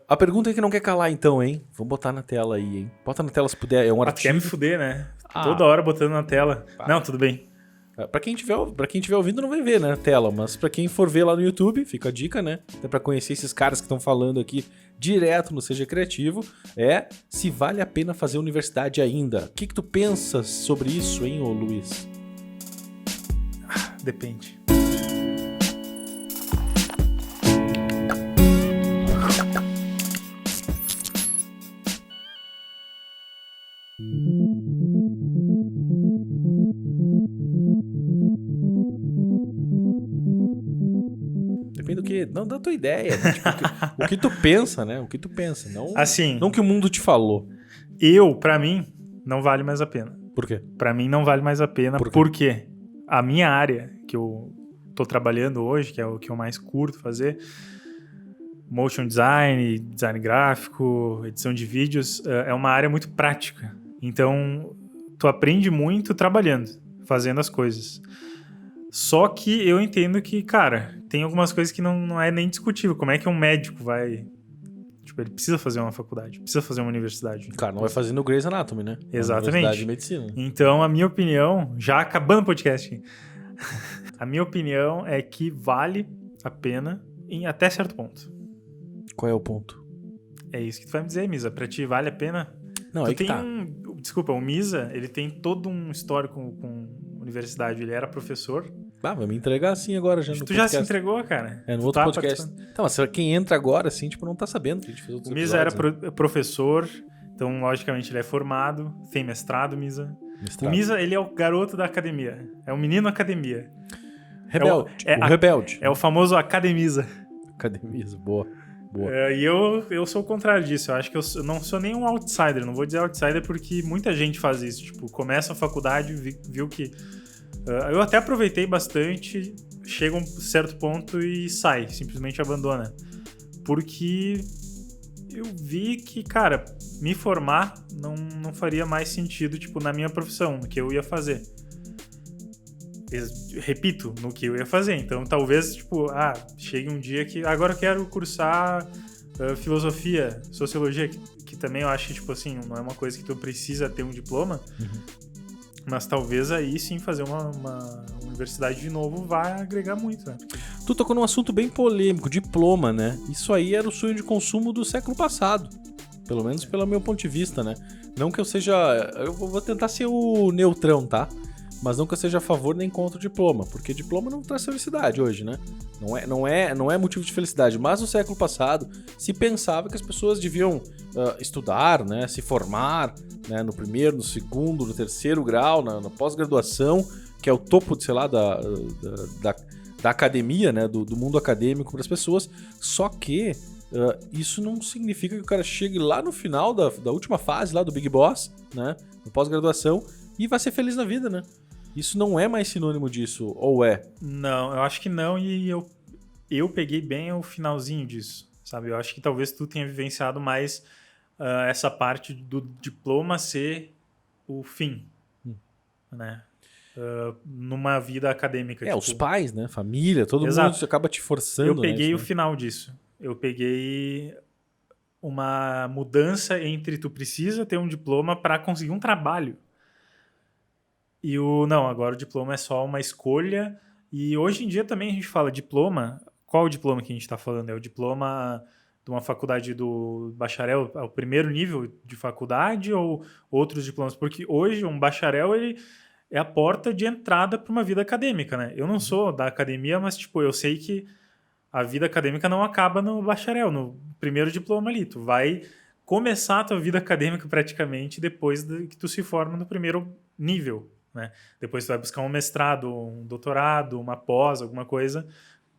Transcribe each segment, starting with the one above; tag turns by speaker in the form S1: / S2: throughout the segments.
S1: A pergunta é que não quer calar então, hein? Vamos botar na tela aí, hein? Bota na tela se puder, é um
S2: Tu
S1: artigo.
S2: quer me fuder, né? Toda hora botando na tela. Não, tudo bem.
S1: Pra quem tiver ouvindo não vai ver, né, a tela, mas pra quem for ver lá no YouTube, fica a dica, né? Até pra conhecer esses caras que estão falando aqui direto no Seja Criativo, se vale a pena fazer universidade ainda. O que tu pensas sobre isso, hein, ô Luiz?
S2: Depende.
S1: Depende do que, não da tua ideia, né? Tipo, o que tu pensa, né? O que tu pensa, não,
S2: Assim,
S1: não que o mundo te falou.
S2: pra mim, não vale mais a pena.
S1: Por quê?
S2: Pra mim não vale mais a pena, porque a minha área que eu tô trabalhando hoje, que é o que eu mais curto fazer, motion design, design gráfico, edição de vídeos, é uma área muito prática. Então, tu aprende muito trabalhando, fazendo as coisas. Só que eu entendo que, cara, tem algumas coisas que não é nem discutível. Como é que um médico vai... Tipo, ele precisa fazer uma faculdade, precisa fazer uma universidade.
S1: Cara, não vai fazer no Grey's Anatomy, né?
S2: Exatamente.
S1: Universidade de Medicina.
S2: Então, a minha opinião, já acabando o podcast, a minha opinião é que vale a pena em até certo ponto.
S1: Qual é o ponto?
S2: É isso que tu vai me dizer, Misa. Pra ti, vale a pena?
S1: Não, aí que tá.
S2: Desculpa, o Misa, ele tem todo um histórico com universidade. Ele era professor.
S1: Vai me entregar assim agora já no
S2: Tu
S1: podcast.
S2: já se entregou, cara?
S1: No outro podcast. Então, mas quem entra agora, assim, tipo, não tá sabendo que a gente fez outros
S2: O Misa era
S1: né?
S2: professor, então, logicamente, ele é formado, tem mestrado, Misa.
S1: Mestrado.
S2: O Misa, ele é o garoto da academia. É o menino academia.
S1: Rebelde. Rebelde.
S2: É o famoso academiza.
S1: Academiza, boa.
S2: E eu sou o contrário disso. Eu acho que eu não sou nem um outsider. Não vou dizer outsider porque muita gente faz isso. Tipo, começa a faculdade, viu que... eu até aproveitei bastante, chega um certo ponto e sai, simplesmente abandona. Porque eu vi que, cara, me formar não faria mais sentido, tipo, na minha profissão, no que eu ia fazer. Repito, no que eu ia fazer. Então, talvez, tipo, chegue um dia que agora eu quero cursar filosofia, sociologia, que também eu acho que, tipo assim, não é uma coisa que tu precisa ter um diploma, mas talvez aí sim fazer uma universidade de novo vai agregar muito, né?
S1: Tu tocou num assunto bem polêmico, diploma, né? Isso aí era o sonho de consumo do século passado. Pelo menos pelo meu ponto de vista, né? Não que eu seja... Eu vou tentar ser o neutrão, tá? Mas não que eu seja a favor nem contra o diploma, porque diploma não traz felicidade hoje, né? Não é motivo de felicidade. Mas no século passado se pensava que as pessoas deviam estudar, né? Se formar, né? No primeiro, no segundo, no terceiro grau, na pós-graduação, que é o topo, sei lá, da academia, né? Do mundo acadêmico para as pessoas. Só que isso não significa que o cara chegue lá no final da última fase lá do Big Boss, né? No pós-graduação, e vai ser feliz na vida, né? Isso não é mais sinônimo disso, ou é?
S2: Não, eu acho que não, e eu peguei bem o finalzinho disso, sabe? Eu acho que talvez tu tenha vivenciado mais essa parte do diploma ser o fim, né? Numa vida acadêmica.
S1: Tipo... os pais, né? Família, todo
S2: Exato.
S1: mundo acaba te forçando.
S2: Eu peguei
S1: né?
S2: o final disso. Eu peguei uma mudança entre tu precisa ter um diploma para conseguir um trabalho. E agora o diploma é só uma escolha. E hoje em dia também a gente fala diploma. Qual o diploma que a gente está falando? É o diploma de uma faculdade do bacharel, é o primeiro nível de faculdade ou outros diplomas? Porque hoje um bacharel ele é a porta de entrada para uma vida acadêmica, né? Eu não sou da academia, mas tipo, eu sei que a vida acadêmica não acaba no bacharel, no primeiro diploma ali. Tu vai começar a tua vida acadêmica praticamente depois que tu se forma no primeiro nível, né? Depois tu vai buscar um mestrado, um doutorado, uma pós, alguma coisa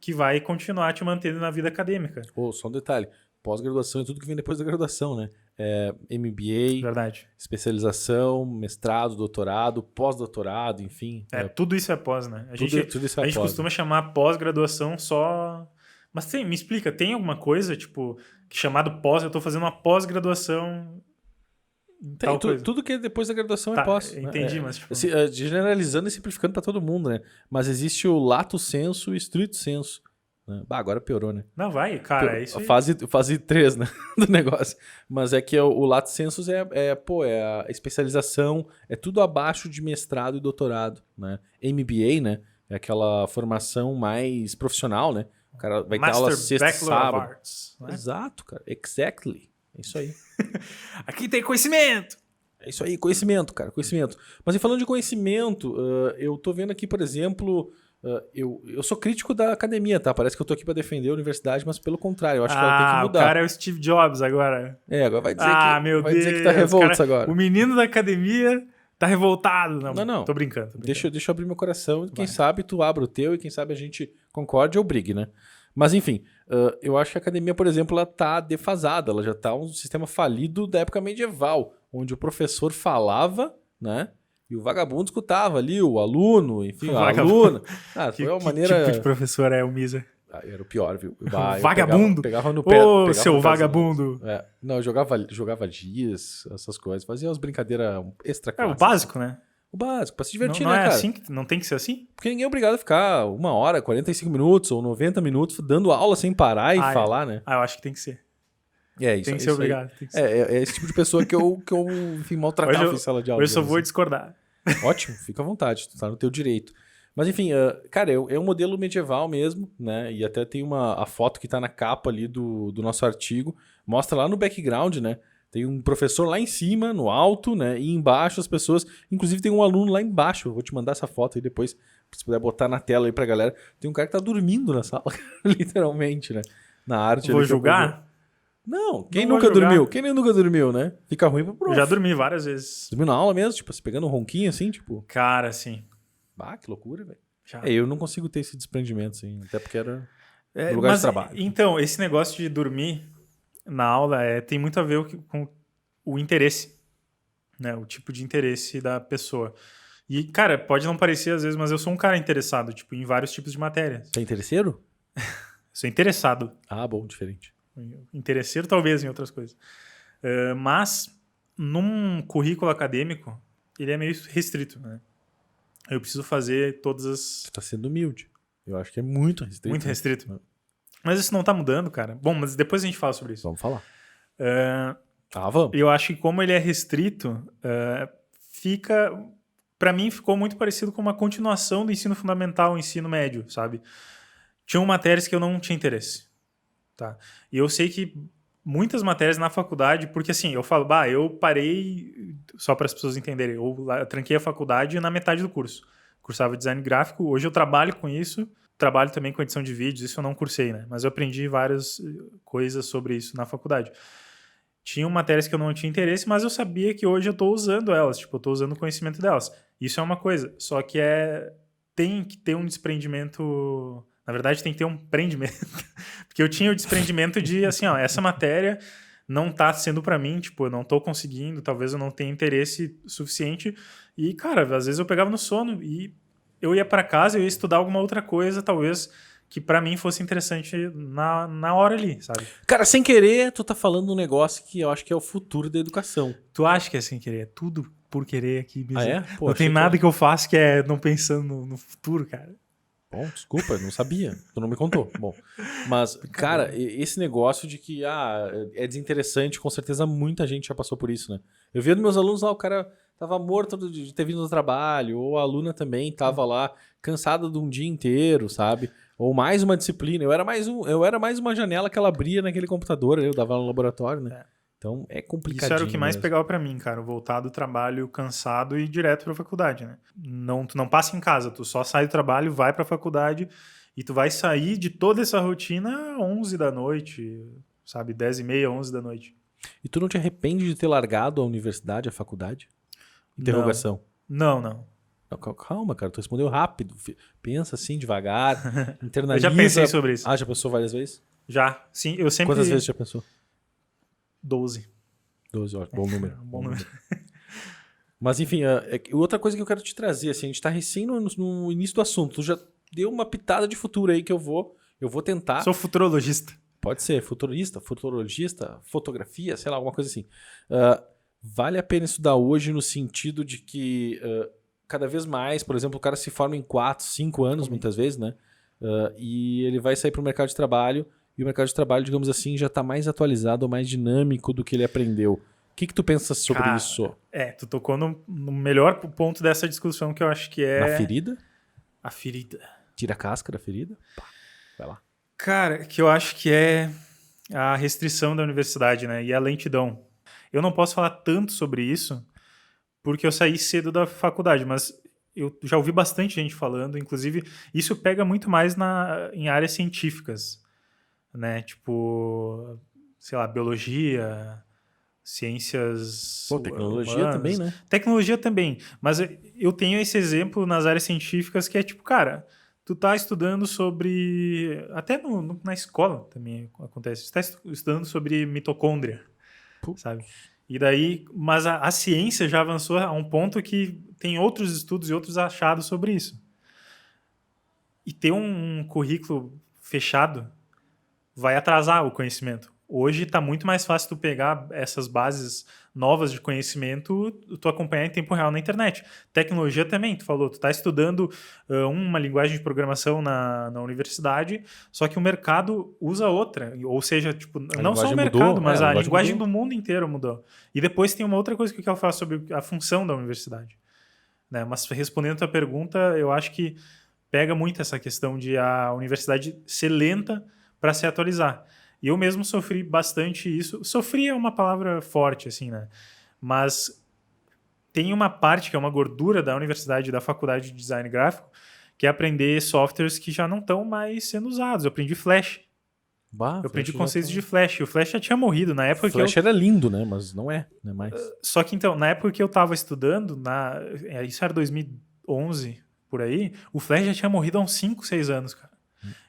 S2: que vai continuar te mantendo na vida acadêmica.
S1: Só um detalhe. Pós-graduação é tudo que vem depois da graduação, né? MBA,
S2: verdade,
S1: especialização, mestrado, doutorado, pós-doutorado, enfim.
S2: Tudo isso é pós, né? A gente costuma chamar pós-graduação só... Mas me explica, tem alguma coisa, tipo, chamado pós, eu tô fazendo uma pós-graduação...
S1: Tudo que é depois da graduação é pós.
S2: Entendi, mas tipo...
S1: Generalizando e simplificando para todo mundo, né? Mas existe o lato sensu e o stricto sensu. né? Agora piorou, né?
S2: Não, vai, cara, é isso aí.
S1: Fase 3, né? Do negócio. Mas é que o Lato Sensus é a especialização, é tudo abaixo de mestrado e doutorado, né? MBA, né? É aquela formação mais profissional, né? O cara vai ter aula sexta e sábado.
S2: Arts, né?
S1: Exato, cara. Exactly. É isso aí.
S2: Aqui tem conhecimento.
S1: É isso aí, conhecimento, cara, conhecimento. Mas e falando de conhecimento, eu tô vendo aqui, por exemplo, eu sou crítico da academia, tá? Parece que eu tô aqui pra defender a universidade, mas pelo contrário, eu acho que ela tem que mudar.
S2: O cara é o Steve Jobs agora.
S1: Agora vai dizer
S2: Deus,
S1: que tá revolto agora.
S2: O menino da academia tá revoltado.
S1: Não.
S2: Tô brincando.
S1: Deixa eu abrir meu coração, quem sabe tu abra o teu e quem sabe a gente concorde ou brigue, né? Mas enfim, eu acho que a academia, por exemplo, ela tá defasada, ela já tá um sistema falido da época medieval, onde o professor falava, né? E o vagabundo escutava ali, o aluno, enfim, a aluna. Foi uma maneira...
S2: Que tipo de professor é o Misa?
S1: Era o pior, viu?
S2: Vagabundo?
S1: Pegava no pé.
S2: Ô, seu vagabundo!
S1: Não, eu jogava dias, essas coisas. Fazia umas brincadeiras extra
S2: o básico, né?
S1: O básico, pra se divertir,
S2: não
S1: né,
S2: é
S1: cara?
S2: assim? Não tem que ser assim?
S1: Porque ninguém é obrigado a ficar 1 hora, 45 minutos ou 90 minutos dando aula sem parar e falar, né?
S2: Eu acho que tem que ser.
S1: Isso
S2: tem que ser obrigado. Tem que ser.
S1: É esse tipo de pessoa que eu enfim, maltratava em sala de aula.
S2: Hoje eu só vou discordar.
S1: Ótimo, fica à vontade, tu tá no teu direito. Mas enfim, cara, é um modelo medieval mesmo, né? E até tem a foto que tá na capa ali do nosso artigo. Mostra lá no background, né? Tem um professor lá em cima, no alto, né? E embaixo as pessoas... Inclusive tem um aluno lá embaixo. Eu vou te mandar essa foto aí depois, se puder botar na tela aí pra galera. Tem um cara que tá dormindo na sala, literalmente, né? Na arte.
S2: Vou julgar?
S1: Não, quem nunca dormiu? Quem nunca dormiu, né? Fica ruim pro prof.
S2: Eu já dormi várias vezes.
S1: Dormiu na aula mesmo? Tipo, se pegando um ronquinho assim, tipo...
S2: Cara, sim.
S1: Que loucura, velho. Eu não consigo ter esse desprendimento, assim. Até porque era no lugar
S2: mas,
S1: de trabalho.
S2: Então, esse negócio de dormir na aula tem muito a ver com o interesse, né? O tipo de interesse da pessoa. E, cara, pode não parecer às vezes, mas eu sou um cara interessado, tipo, em vários tipos de matérias.
S1: Você é interesseiro?
S2: Sou interessado.
S1: Bom, diferente.
S2: Interesseiro talvez em outras coisas. Mas, num currículo acadêmico, ele é meio restrito, né? Eu preciso fazer todas as...
S1: Você tá sendo humilde. Eu acho que é muito restrito.
S2: Muito restrito. Né? Mas isso não tá mudando, cara. Bom, mas depois a gente fala sobre isso.
S1: Vamos falar. Vamos.
S2: Eu acho que como ele é restrito, fica... Pra mim, ficou muito parecido com uma continuação do ensino fundamental, ensino médio, sabe? Tinham matérias que eu não tinha interesse. Tá? E eu sei que muitas matérias na faculdade, porque assim, eu falo, eu parei, só para as pessoas entenderem, eu tranquei a faculdade na metade do curso. Cursava design gráfico, hoje eu trabalho com isso, trabalho também com edição de vídeos, isso eu não cursei, né? Mas eu aprendi várias coisas sobre isso na faculdade. Tinham matérias que eu não tinha interesse, mas eu sabia que hoje eu estou usando elas, tipo, eu estou usando o conhecimento delas. Isso é uma coisa, só que tem que ter um desprendimento... Na verdade, tem que ter um prendimento. Porque eu tinha o desprendimento de, assim, essa matéria não tá sendo pra mim, tipo, eu não tô conseguindo, talvez eu não tenha interesse suficiente. E, cara, às vezes eu pegava no sono e eu ia pra casa, eu ia estudar alguma outra coisa, talvez, que pra mim fosse interessante na hora ali, sabe?
S1: Cara, sem querer, tu tá falando um negócio que eu acho que é o futuro da educação.
S2: Tu acha que é sem querer? É tudo por querer aqui, mesmo.
S1: Pô,
S2: não tem nada que eu faço que é não pensando no futuro, cara.
S1: Bom, desculpa, não sabia. Tu não me contou. Bom, mas, cara, esse negócio de que é desinteressante, com certeza muita gente já passou por isso, né? Eu via dos meus alunos lá, o cara tava morto de ter vindo do trabalho, ou a aluna também tava lá cansada de um dia inteiro, sabe? Ou mais uma disciplina. Eu era mais uma janela que ela abria naquele computador, eu dava no laboratório, né? Então é complicadinho.
S2: Isso era o que mais
S1: mesmo.
S2: pegava pra mim, cara. Voltar do trabalho cansado e ir direto pra faculdade, né? Tu não passa em casa, tu só sai do trabalho, vai pra faculdade e tu vai sair de toda essa rotina 11 da noite, sabe? 10h30, 11 da noite.
S1: E tu não te arrepende de ter largado a universidade, a faculdade? Interrogação.
S2: Não.
S1: Calma, cara, tu respondeu rápido. Pensa assim, devagar, internaliza.
S2: Eu já pensei sobre isso.
S1: Já pensou várias vezes?
S2: Já, sim. Eu sempre...
S1: Quantas vezes já pensou?
S2: 12.
S1: 12 horas, bom número.
S2: Bom número.
S1: Mas enfim, outra coisa que eu quero te trazer, assim, a gente tá recém no início do assunto. Tu já deu uma pitada de futuro aí que eu vou tentar.
S2: Sou futurologista.
S1: Pode ser, futurologista, fotografia, sei lá, alguma coisa assim. Vale a pena estudar hoje no sentido de que cada vez mais, por exemplo, o cara se forma em 4, 5 anos, muitas vezes, né? e ele vai sair para o mercado de trabalho, e o mercado de trabalho, digamos assim, já está mais atualizado ou mais dinâmico do que ele aprendeu. O que tu pensa sobre isso?
S2: Tu tocou no melhor ponto dessa discussão, que eu acho que é...
S1: Na ferida?
S2: A ferida.
S1: Tira a casca da ferida? Pá, vai lá.
S2: Cara, que eu acho que é a restrição da universidade, né? E a lentidão. Eu não posso falar tanto sobre isso, porque eu saí cedo da faculdade, mas eu já ouvi bastante gente falando, inclusive isso pega muito mais em áreas científicas, né? Tipo, sei lá, biologia, ciências
S1: tecnologia
S2: humanas.
S1: também, né?
S2: Tecnologia também, mas eu tenho esse exemplo nas áreas científicas que é tipo, cara, tu tá estudando sobre... Até na escola também acontece. Tu tá estudando sobre mitocôndria, sabe? E daí, mas a ciência já avançou a um ponto que tem outros estudos e outros achados sobre isso. E ter um currículo fechado vai atrasar o conhecimento. Hoje está muito mais fácil tu pegar essas bases novas de conhecimento, tu acompanhar em tempo real na internet. Tecnologia também, tu falou, tu está estudando uma linguagem de programação na universidade, só que o mercado usa outra. Ou seja, tipo, não só o mercado,
S1: mudou,
S2: mas a linguagem
S1: mudou.
S2: do mundo inteiro mudou. E depois tem uma outra coisa que eu quero falar sobre a função da universidade. Né? Mas respondendo a tua pergunta, eu acho que pega muito essa questão de a universidade ser lenta para se atualizar. E eu mesmo sofri bastante isso. Sofri é uma palavra forte, assim, né? Mas tem uma parte que é uma gordura da universidade, da faculdade de design gráfico, que é aprender softwares que já não estão mais sendo usados. Eu aprendi Flash. Eu aprendi conceitos de Flash. O Flash já tinha morrido na época
S1: Flash era lindo, né? Mas não é mais.
S2: Só que então, na época que eu estava estudando, isso era 2011, por aí, o Flash já tinha morrido há uns 5, 6 anos, cara.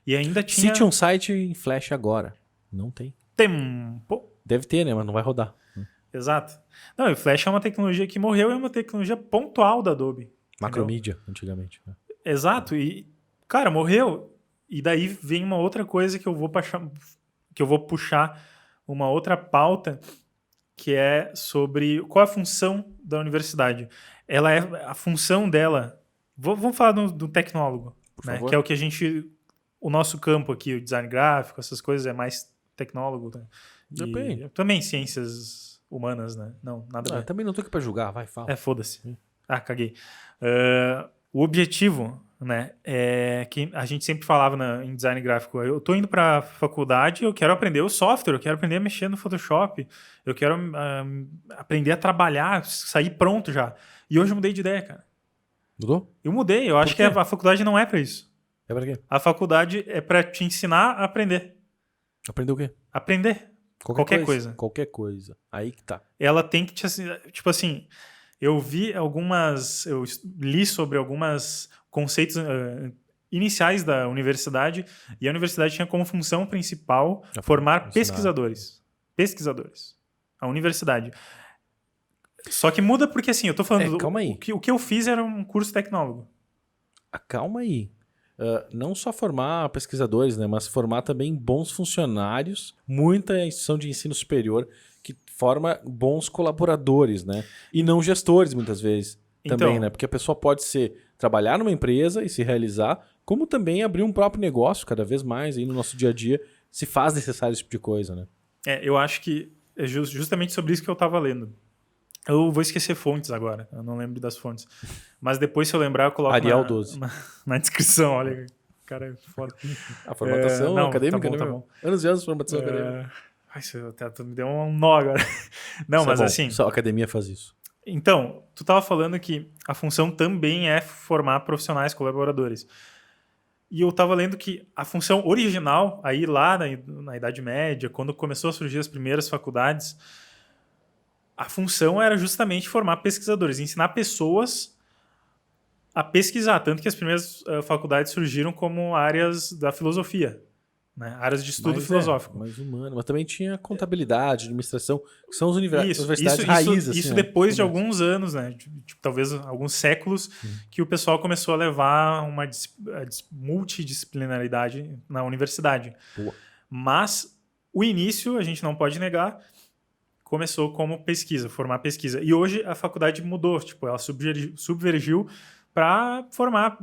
S2: E ainda tinha...
S1: Cite um site em Flash agora. Não tem.
S2: Tempo.
S1: Deve ter, né? Mas não vai rodar.
S2: Exato. Não, e o Flash é uma tecnologia que morreu, é uma tecnologia pontual da Adobe.
S1: Macromídia, antigamente. Né?
S2: Exato. E, cara, morreu. E daí vem uma outra coisa que eu vou puxar uma outra pauta, que é sobre qual é a função da universidade. A função dela... Vamos falar do tecnólogo, né? Que é o que o nosso campo aqui, o design gráfico, essas coisas, é mais tecnólogo. Né?
S1: Depende.
S2: Também ciências humanas, né? Não, nada a ver.
S1: Também não tô aqui pra julgar, vai, fala.
S2: Foda-se. Caguei. O objetivo, né, é que a gente sempre falava em design gráfico, eu tô indo pra faculdade, eu quero aprender o software, eu quero aprender a mexer no Photoshop, eu quero aprender a trabalhar, sair pronto já. E hoje eu mudei de ideia, cara.
S1: Mudou?
S2: Eu mudei, eu acho que a faculdade não é pra isso.
S1: É pra quê?
S2: A faculdade é pra te ensinar a aprender.
S1: Aprender o quê?
S2: Aprender. Qualquer coisa.
S1: Qualquer coisa. Aí que tá.
S2: Ela tem que te... Tipo assim, eu li sobre alguns conceitos iniciais da universidade, e a universidade tinha como função principal formar pesquisadores. Pesquisadores. A universidade. Só que muda porque, assim, eu tô falando...
S1: Calma aí.
S2: O que eu fiz era um curso tecnólogo.
S1: Calma aí. Não só formar pesquisadores, né, mas formar também bons funcionários, muita instituição de ensino superior que forma bons colaboradores, né? E não gestores, muitas vezes, também, né? Porque a pessoa pode trabalhar numa empresa e se realizar, como também abrir um próprio negócio, cada vez mais, aí no nosso dia a dia, se faz necessário esse tipo de coisa, né?
S2: Eu acho que é justamente sobre isso que eu estava lendo. Eu vou esquecer fontes agora, eu não lembro das fontes. Mas depois, se eu lembrar, eu coloco
S1: Arial 12.
S2: Na descrição, olha, cara, é foda.
S1: A formatação acadêmica,
S2: tá
S1: né?
S2: bom.
S1: Anos e anos de formação acadêmica.
S2: Me deu um nó agora. Não,
S1: isso
S2: mas
S1: assim... Só a academia faz isso.
S2: Então, tu estava falando que a função também é formar profissionais, colaboradores. E eu estava lendo que a função original, aí lá na Idade Média, quando começou a surgir as primeiras faculdades... A função era justamente formar pesquisadores, ensinar pessoas a pesquisar. Tanto que as primeiras faculdades surgiram como áreas da filosofia, né? Áreas de estudo filosófico.
S1: Mais humano. Mas também tinha contabilidade, administração, que são as universidades raízes.
S2: Isso depois de alguns anos, né? Tipo, talvez alguns séculos, que o pessoal começou a levar uma multidisciplinaridade na universidade.
S1: Boa.
S2: Mas o início, a gente não pode negar, começou como pesquisa, formar pesquisa. E hoje a faculdade mudou, tipo, ela subvergiu para formar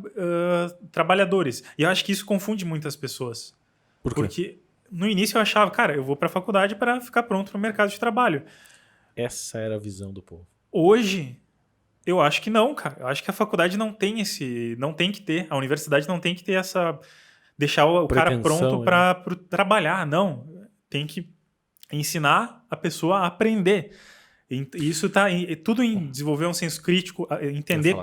S2: trabalhadores. E eu acho que isso confunde muitas pessoas.
S1: Por quê?
S2: Porque no início eu achava, cara, eu vou para a faculdade para ficar pronto para o mercado de trabalho.
S1: Essa era a visão do povo.
S2: Hoje, eu acho que não, cara. Eu acho que a faculdade não tem que ter, a universidade não tem que ter essa, deixar o cara pronto para trabalhar, não. Tem que ensinar a pessoa a aprender. E isso tá tudo em desenvolver um senso crítico, entender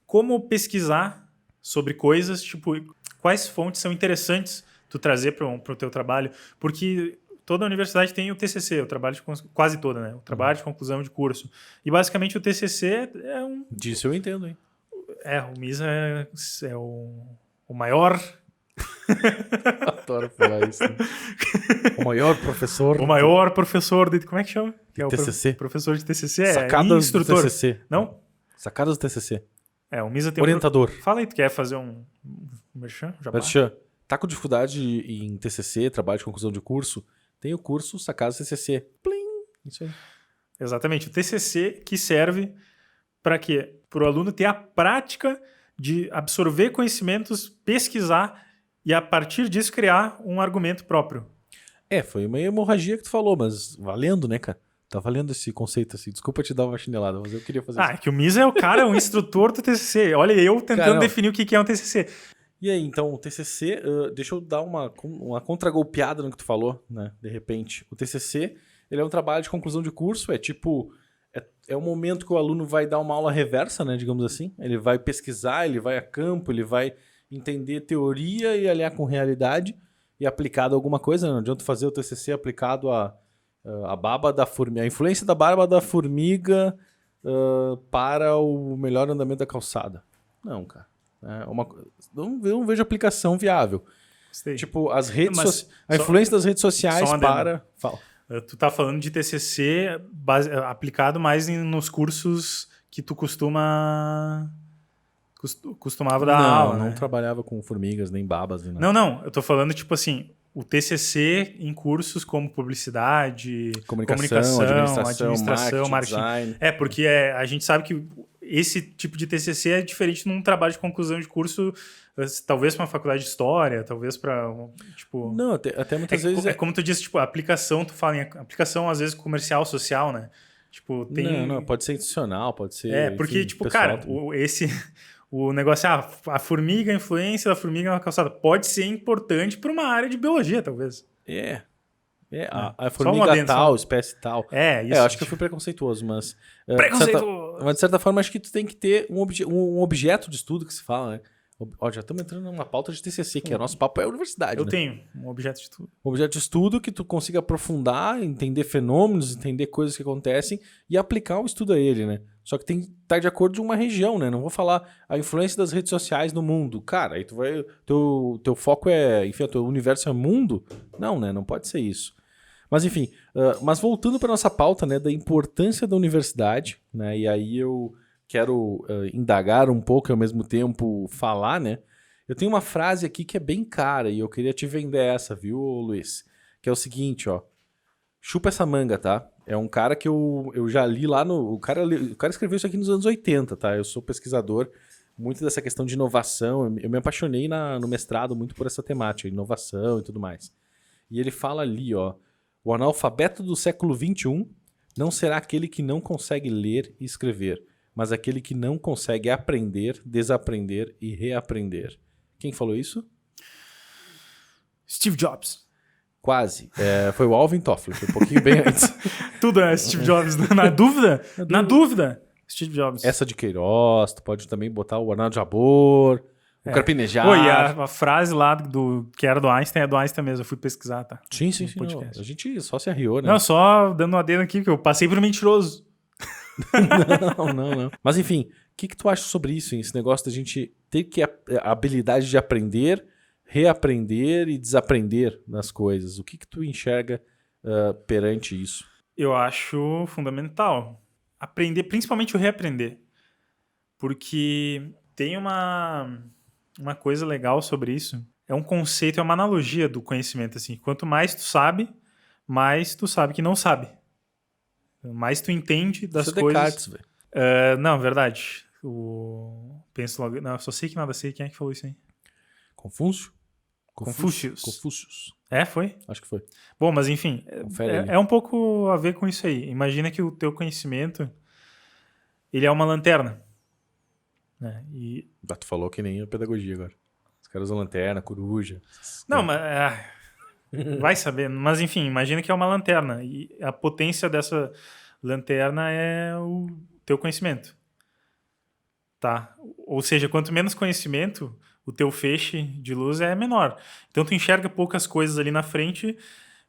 S2: como pesquisar sobre coisas, tipo, quais fontes são interessantes tu trazer para o teu trabalho, porque toda universidade tem o TCC, o trabalho quase toda, né? O trabalho de conclusão de curso. E basicamente o TCC é um...
S1: Disso eu entendo, hein?
S2: O MISA é o maior...
S1: Adoro falar isso. Né? O maior professor...
S2: O maior professor de... Como é que chama? Que é
S1: TCC.
S2: O professor de TCC.
S1: Sacadas
S2: instrutor.
S1: do TCC.
S2: Não?
S1: Sacadas do TCC.
S2: O MISA tem
S1: orientador.
S2: Fala aí, tu quer fazer um merchan?
S1: Merchan. Tá com dificuldade em TCC, trabalho de conclusão de curso? Tem o curso Sacadas do TCC. Plim! Isso aí.
S2: Exatamente. O TCC que serve para quê? Para o aluno ter a prática de absorver conhecimentos, pesquisar e, a partir disso, criar um argumento próprio.
S1: Foi uma hemorragia que tu falou, mas valendo, né, cara? Tá valendo esse conceito assim. Desculpa te dar uma chinelada, mas eu queria fazer isso.
S2: É que o Misa é o cara, o instrutor do TCC. Olha, eu tentando definir o que é um TCC.
S1: E aí, então, o TCC, deixa eu dar uma contragolpeada no que tu falou, né? De repente. O TCC, ele é um trabalho de conclusão de curso, é o momento que o aluno vai dar uma aula reversa, né? Digamos assim. Ele vai pesquisar, ele vai a campo, ele vai entender teoria e aliar com realidade e aplicado a alguma coisa. Não adianta fazer o TCC aplicado a baba da formiga, a influência da barba da formiga para o melhor andamento da calçada. Não, cara. Não vejo aplicação viável.
S2: Gostei.
S1: Tipo, as redes a influência das redes sociais para... Fala.
S2: Tu tá falando de TCC aplicado mais nos cursos que tu costumava dar aula, né?
S1: Não trabalhava com formigas, nem babas, nem nada.
S2: Não. Eu tô falando, tipo assim, o TCC em cursos como publicidade, comunicação administração, marketing. Design. Porque a gente sabe que esse tipo de TCC é diferente num trabalho de conclusão de curso, talvez para uma faculdade de história, talvez para, tipo...
S1: Não, até muitas vezes...
S2: como tu disse, tipo, a aplicação, tu fala em aplicação, às vezes, comercial, social, né? Tipo, tem...
S1: Não, pode ser institucional, pode ser...
S2: porque, enfim, tipo, cara, o negócio, a formiga, a influência da formiga na calçada pode ser importante para uma área de biologia, talvez.
S1: A formiga tal, espécie tal.
S2: Isso.
S1: Eu acho que eu fui preconceituoso, mas... de certa forma, acho que tu tem que ter um objeto de estudo que se fala, né? Já estamos entrando numa pauta de TCC, que o nosso papo é a universidade,
S2: Eu tenho um objeto de estudo.
S1: Um objeto de estudo que tu consiga aprofundar, entender fenômenos, entender coisas que acontecem e aplicar o estudo a ele, né? Só que tem que estar de acordo com uma região, né? Não vou falar a influência das redes sociais no mundo. Cara, aí tu vai... Teu foco enfim, o teu universo é mundo? Não, né? Não pode ser isso. Mas enfim, mas voltando para nossa pauta, né, da importância da universidade, né, e aí eu quero indagar um pouco e ao mesmo tempo falar, né, eu tenho uma frase aqui que é bem cara e eu queria te vender essa, viu, Luiz? Que é o seguinte, ó, chupa essa manga, tá? É um cara que eu já li lá no... O cara escreveu isso aqui nos anos 80, tá? Eu sou pesquisador, muito dessa questão de inovação, eu me apaixonei no mestrado muito por essa temática, inovação e tudo mais. E ele fala ali, ó, o analfabeto do século XXI não será aquele que não consegue ler e escrever, mas aquele que não consegue aprender, desaprender e reaprender. Quem falou isso?
S2: Steve Jobs.
S1: Quase. Foi o Alvin Toffler, foi um pouquinho bem antes.
S2: Tudo é Steve Jobs. Na dúvida? Na dúvida, Steve Jobs.
S1: Essa de Queiroz, tu pode também botar o Arnaldo Jabor... O Carpinejar.
S2: E a frase lá que era do Einstein é do Einstein mesmo. Eu fui pesquisar, tá?
S1: Sim. A gente só se arriou, né?
S2: Não, só dando uma adendo aqui, que eu passei por mentiroso.
S1: Não. Mas enfim, o que tu acha sobre isso, hein? Esse negócio da gente ter a habilidade de aprender, reaprender e desaprender nas coisas. O que tu enxerga perante isso?
S2: Eu acho fundamental. Aprender, principalmente o reaprender. Porque tem uma coisa legal sobre isso. É um conceito, é uma analogia do conhecimento, assim. Quanto mais tu sabe que não sabe. Mais tu entende das coisas.
S1: Descartes, velho.
S2: Não, verdade. Penso logo... Não, só sei que nada sei. Quem é que falou isso aí?
S1: Confúcio?
S2: Confúcius.
S1: Confúcios.
S2: Foi?
S1: Acho que foi.
S2: Bom, mas enfim,
S1: Confere ali.
S2: é um pouco a ver com isso aí. Imagina que o teu conhecimento, ele é uma lanterna. Né? E...
S1: Tu falou que nem a pedagogia agora. Os caras usam lanterna, coruja.
S2: Não, mas... vai saber. Mas enfim, imagina que é uma lanterna. E a potência dessa lanterna é o teu conhecimento. Tá? Ou seja, quanto menos conhecimento, o teu feixe de luz é menor. Então tu enxerga poucas coisas ali na frente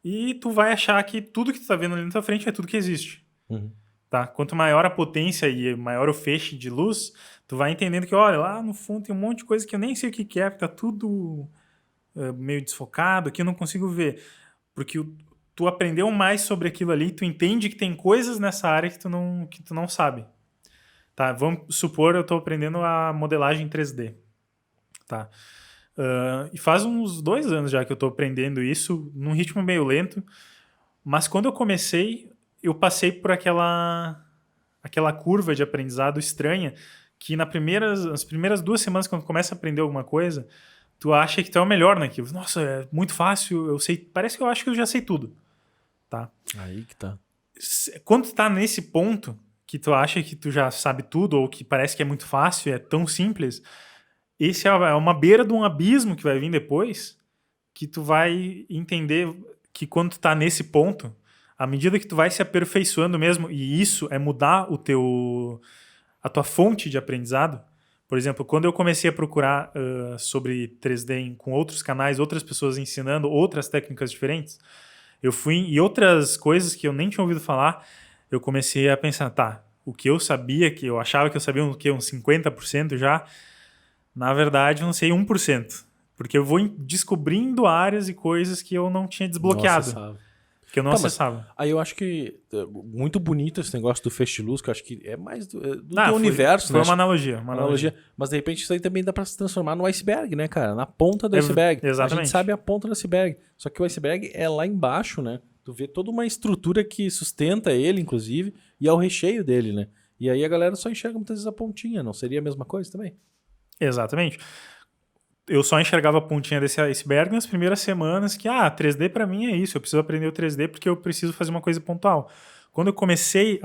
S2: e tu vai achar que tudo que tu tá vendo ali na tua frente é tudo que existe.
S1: Uhum.
S2: Tá? Quanto maior a potência e maior o feixe de luz, tu vai entendendo que, olha, lá no fundo tem um monte de coisa que eu nem sei o que é, porque tá tudo meio desfocado, aqui eu não consigo ver. Porque tu aprendeu mais sobre aquilo ali, tu entende que tem coisas nessa área que tu não sabe. Tá? Vamos supor, eu estou aprendendo a modelagem 3D. Tá? E faz uns 2 anos já que eu estou aprendendo isso, num ritmo meio lento. Mas quando eu comecei, eu passei por aquela curva de aprendizado estranha, que nas primeiras 2 semanas, quando tu começa a aprender alguma coisa, tu acha que tu é o melhor naquilo. Nossa, é muito fácil, eu sei. Parece que eu acho que eu já sei tudo. Tá?
S1: Aí que tá.
S2: Quando tu tá nesse ponto, que tu acha que tu já sabe tudo, ou que parece que é muito fácil, é tão simples, esse é uma beira de um abismo que vai vir depois, que tu vai entender que quando tu tá nesse ponto, à medida que tu vai se aperfeiçoando mesmo, e isso é mudar a tua fonte de aprendizado. Por exemplo, quando eu comecei a procurar sobre 3D com outros canais, outras pessoas ensinando outras técnicas diferentes, eu fui em outras coisas que eu nem tinha ouvido falar, eu comecei a pensar, tá, o que eu sabia, que eu achava que eu sabia uns 50% já, na verdade eu não sei 1%. Porque eu vou descobrindo áreas e coisas que eu não tinha desbloqueado. Que eu não acessava.
S1: Aí eu acho que muito bonito esse negócio do feixe de luz, que eu acho que é mais do teu universo,
S2: foi
S1: né?
S2: uma analogia.
S1: Mas de repente isso aí também dá pra se transformar no iceberg, né, cara? Na ponta do iceberg.
S2: Exatamente.
S1: A gente sabe a ponta do iceberg. Só que o iceberg é lá embaixo, né? Tu vê toda uma estrutura que sustenta ele, inclusive, e é o recheio dele, né? E aí a galera só enxerga muitas vezes a pontinha, não seria a mesma coisa também?
S2: Exatamente. Eu só enxergava a pontinha desse iceberg nas primeiras semanas, que 3D pra mim é isso, eu preciso aprender o 3D porque eu preciso fazer uma coisa pontual. Quando eu comecei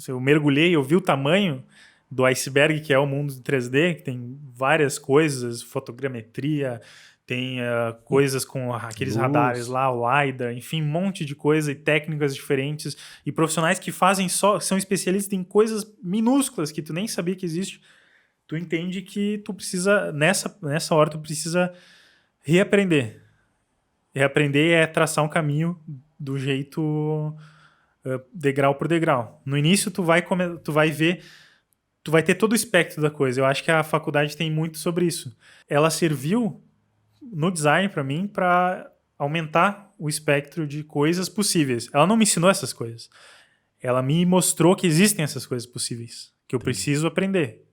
S2: eu mergulhei, eu vi o tamanho do iceberg que é o mundo de 3D, que tem várias coisas, fotogrametria, tem coisas com aqueles radares lá, o LiDAR, enfim, um monte de coisa e técnicas diferentes e profissionais que são especialistas em coisas minúsculas que tu nem sabia que existe. Tu entende que tu precisa, nessa hora, tu precisa reaprender. Reaprender é traçar um caminho do jeito degrau por degrau. No início, tu vai ver, tu vai ter todo o espectro da coisa. Eu acho que a faculdade tem muito sobre isso. Ela serviu no design para mim para aumentar o espectro de coisas possíveis. Ela não me ensinou essas coisas. Ela me mostrou que existem essas coisas possíveis, que eu preciso aprender.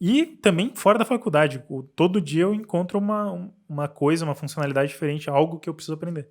S2: E também fora da faculdade. Todo dia eu encontro uma coisa, uma funcionalidade diferente, algo que eu preciso aprender.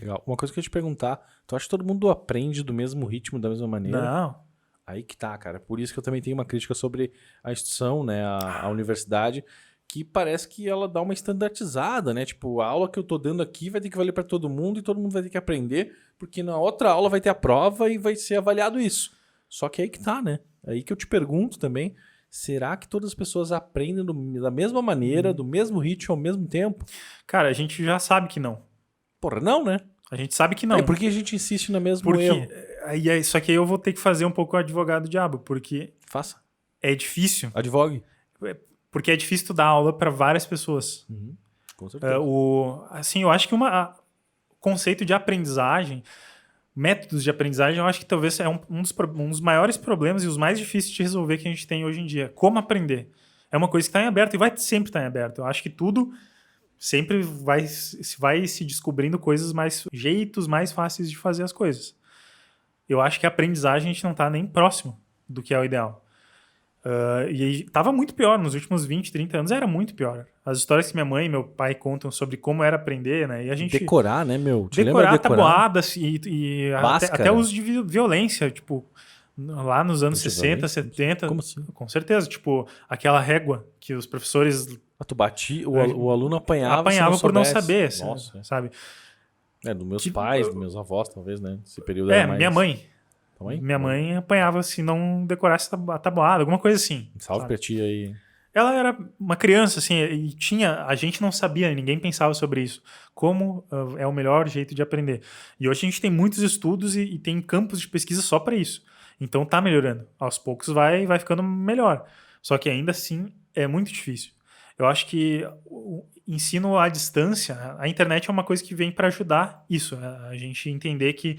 S1: Legal. Uma coisa que eu ia te perguntar, tu acha que todo mundo aprende do mesmo ritmo, da mesma maneira?
S2: Não.
S1: Aí que tá, cara. Por isso que eu também tenho uma crítica sobre a instituição, né, a universidade, que parece que ela dá uma estandartizada, né? Tipo, a aula que eu tô dando aqui vai ter que valer para todo mundo e todo mundo vai ter que aprender, porque na outra aula vai ter a prova e vai ser avaliado isso. Só que aí que tá, né? Aí que eu te pergunto também, será que todas as pessoas aprendem da mesma maneira, do mesmo ritmo, ao mesmo tempo?
S2: Cara, a gente já sabe que não.
S1: Porra, não, né?
S2: A gente sabe que não.
S1: É porque a gente insiste no mesmo erro.
S2: Só que aí eu vou ter que fazer um pouco o advogado diabo, porque...
S1: Faça.
S2: É difícil.
S1: Advogue.
S2: Porque é difícil tu dar aula para várias pessoas.
S1: Uhum. Com certeza.
S2: Assim, eu acho que o conceito de aprendizagem, métodos de aprendizagem, eu acho que talvez é um dos maiores problemas e os mais difíceis de resolver que a gente tem hoje em dia. Como aprender? É uma coisa que está em aberto e vai sempre estar em aberto. Eu acho que tudo sempre vai se descobrindo jeitos mais fáceis de fazer as coisas. Eu acho que a aprendizagem a gente não está nem próximo do que é o ideal. E estava muito pior nos últimos 20, 30 anos, era muito pior. As histórias que minha mãe e meu pai contam sobre como era aprender, né? E a gente
S1: decorar, né, meu?
S2: Decorar tabuadas e até uso de violência, tipo, Lá nos anos 60, 70,
S1: Como assim?
S2: com certeza. Tipo, aquela régua que os professores
S1: Tu batia, o aluno apanhava se
S2: por não
S1: soubesse.
S2: saber,
S1: Nossa,
S2: sabe?
S1: dos meus
S2: Que-
S1: pais, dos meus avós, talvez, né? Esse período era mais...
S2: minha mãe.
S1: Também?
S2: Minha mãe apanhava se não decorasse a tabuada, alguma coisa assim.
S1: Salve
S2: sabe?
S1: pra ti aí.
S2: Ela era uma criança, assim, e a gente não sabia, ninguém pensava sobre isso. Como é o melhor jeito de aprender. E hoje a gente tem muitos estudos e tem campos de pesquisa só para isso. Então tá melhorando. Aos poucos vai ficando melhor. Só que ainda assim é muito difícil. Eu acho que o ensino à distância, a internet é uma coisa que vem para ajudar isso. A gente entender que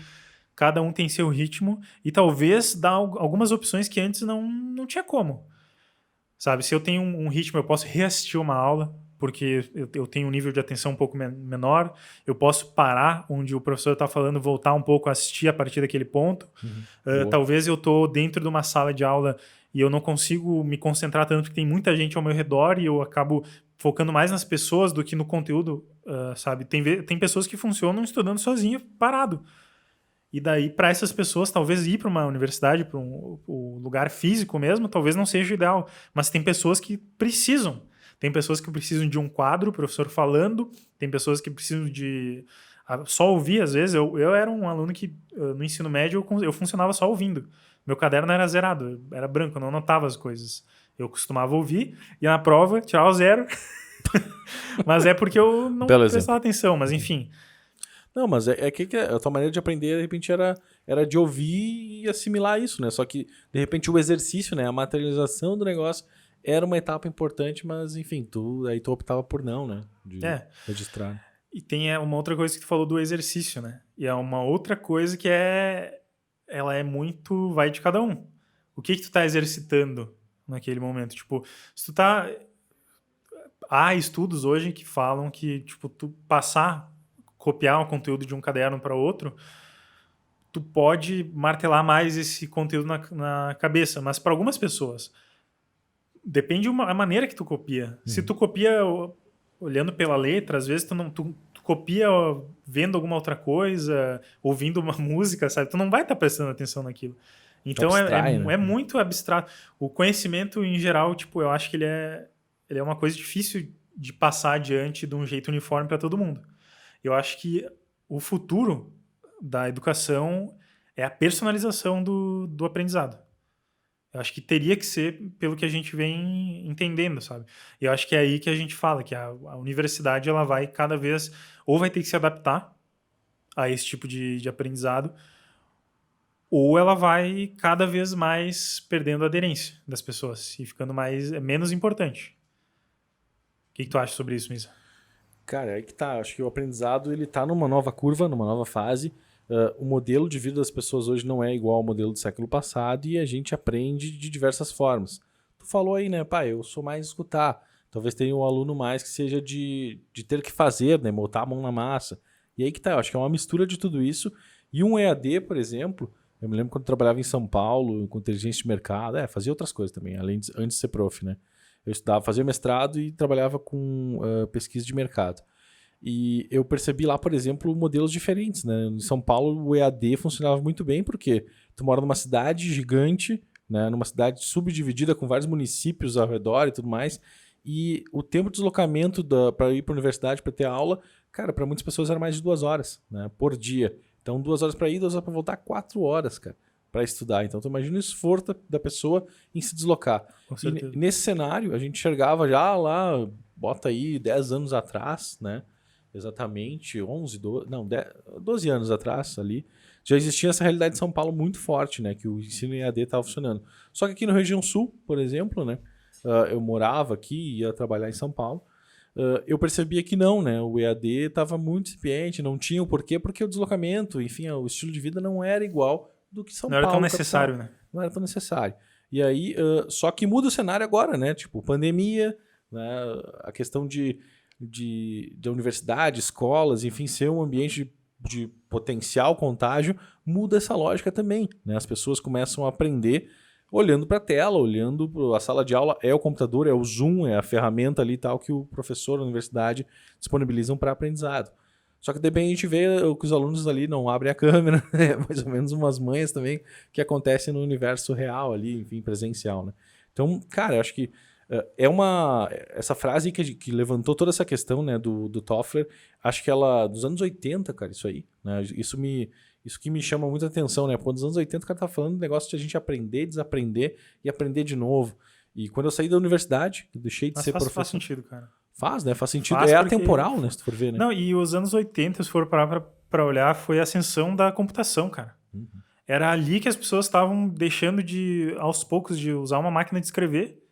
S2: cada um tem seu ritmo e talvez dar algumas opções que antes não tinha como. Sabe, se eu tenho um ritmo, eu posso reassistir uma aula, porque eu tenho um nível de atenção um pouco menor, eu posso parar onde o professor está falando, voltar um pouco, assistir a partir daquele ponto. Talvez eu estou dentro de uma sala de aula e eu não consigo me concentrar tanto, porque tem muita gente ao meu redor e eu acabo focando mais nas pessoas do que no conteúdo, sabe? Tem pessoas que funcionam estudando sozinho, parado. E daí, para essas pessoas, talvez ir para uma universidade, para um lugar físico mesmo, talvez não seja o ideal. Mas tem pessoas que precisam. Tem pessoas que precisam de um quadro, o professor falando. Tem pessoas que precisam de só ouvir, às vezes. Eu era um aluno que, no ensino médio, eu funcionava só ouvindo. Meu caderno era zerado, era branco, eu não anotava as coisas. Eu costumava ouvir, e na prova, tirava o 0. Mas é porque eu não prestava atenção, mas enfim...
S1: Não, mas é que a tua maneira de aprender, de repente, era de ouvir e assimilar isso, né? Só que, de repente, o exercício, né? A materialização do negócio era uma etapa importante, mas, enfim, tu optava por não, né? De registrar.
S2: E tem uma outra coisa que tu falou do exercício, né? E é uma outra coisa que ela é muito... vai de cada um. O que tu tá exercitando naquele momento? Tipo, se tu tá... Há estudos hoje que falam que, tipo, tu copiar um conteúdo de um caderno para outro, tu pode martelar mais esse conteúdo na cabeça, mas para algumas pessoas depende a maneira que tu copia. Se tu copia olhando pela letra, às vezes tu copia vendo alguma outra coisa, ouvindo uma música, sabe? Tu não vai estar prestando atenção naquilo. Então é muito abstrato. O conhecimento em geral, tipo, eu acho que ele é uma coisa difícil de passar adiante de um jeito uniforme para todo mundo. Eu acho que o futuro da educação é a personalização do aprendizado. Eu acho que teria que ser pelo que a gente vem entendendo, sabe? E eu acho que é aí que a gente fala, que a universidade ela vai cada vez... ou vai ter que se adaptar a esse tipo de aprendizado, ou ela vai cada vez mais perdendo a aderência das pessoas e ficando menos importante. O que tu acha sobre isso, Misa?
S1: Cara, aí que tá. Acho que o aprendizado ele tá numa nova curva, numa nova fase. O modelo de vida das pessoas hoje não é igual ao modelo do século passado e a gente aprende de diversas formas. Tu falou aí, né, pai, eu sou mais escutar. Talvez tenha um aluno mais que seja de ter que fazer, né, botar a mão na massa. E aí que tá, eu acho que é uma mistura de tudo isso. E um EAD, por exemplo, eu me lembro quando eu trabalhava em São Paulo, com inteligência de mercado, fazia outras coisas também, antes de ser prof, né? Eu estudava, fazia mestrado e trabalhava com pesquisa de mercado. E eu percebi lá, por exemplo, modelos diferentes, né? Em São Paulo, o EAD funcionava muito bem, porque tu mora numa cidade gigante, né? Numa cidade subdividida com vários municípios ao redor e tudo mais, e o tempo de deslocamento para ir para a universidade, para ter aula, cara, para muitas pessoas era mais de 2 horas, né? Por dia. Então, 2 horas para ir, 2 horas para voltar, 4 horas, cara, para estudar. Então, tu imagina o esforço da pessoa em se deslocar. E nesse cenário, a gente enxergava já lá, bota aí 10 anos atrás, né? Exatamente, 12 anos atrás ali, já existia essa realidade de São Paulo muito forte, né? Que o ensino em EAD estava funcionando. Só que aqui na região sul, por exemplo, né? Eu morava aqui, ia trabalhar em São Paulo, eu percebia que não, né? O EAD estava muito incipiente, não tinha o porquê, porque o deslocamento, enfim, o estilo de vida não era igual do que São Paulo.
S2: Não era tão necessário, né?
S1: Não era tão necessário. E aí, só que muda o cenário agora, né? Tipo, pandemia, né? A questão da universidade, escolas, enfim, ser um ambiente de potencial contágio, muda essa lógica também, né? As pessoas começam a aprender olhando para a tela, olhando para a sala de aula, é o computador, é o Zoom, é a ferramenta ali e tal que o professor, a universidade disponibilizam para aprendizado. Só que depende, a gente vê que os alunos ali não abrem a câmera, né? Mais ou menos umas manhas também que acontecem no universo real ali, enfim, presencial, né? Então, cara, eu acho que essa frase que levantou toda essa questão, né, do Toffler, acho que ela, dos anos 80, cara, isso aí, né? Isso que me chama muita atenção, né? Pô, dos anos 80 o cara tá falando do negócio de a gente aprender, desaprender e aprender de novo. E quando eu saí da universidade, eu deixei de ser professor.
S2: Faz sentido, cara.
S1: Faz, né? Faz sentido.
S2: Faz
S1: é
S2: porque...
S1: atemporal, né? Se tu for ver, né?
S2: Não, e os anos 80, se for parar pra olhar, foi a ascensão da computação, cara.
S1: Uhum.
S2: Era ali que as pessoas estavam deixando de, aos poucos, de usar uma máquina de escrever.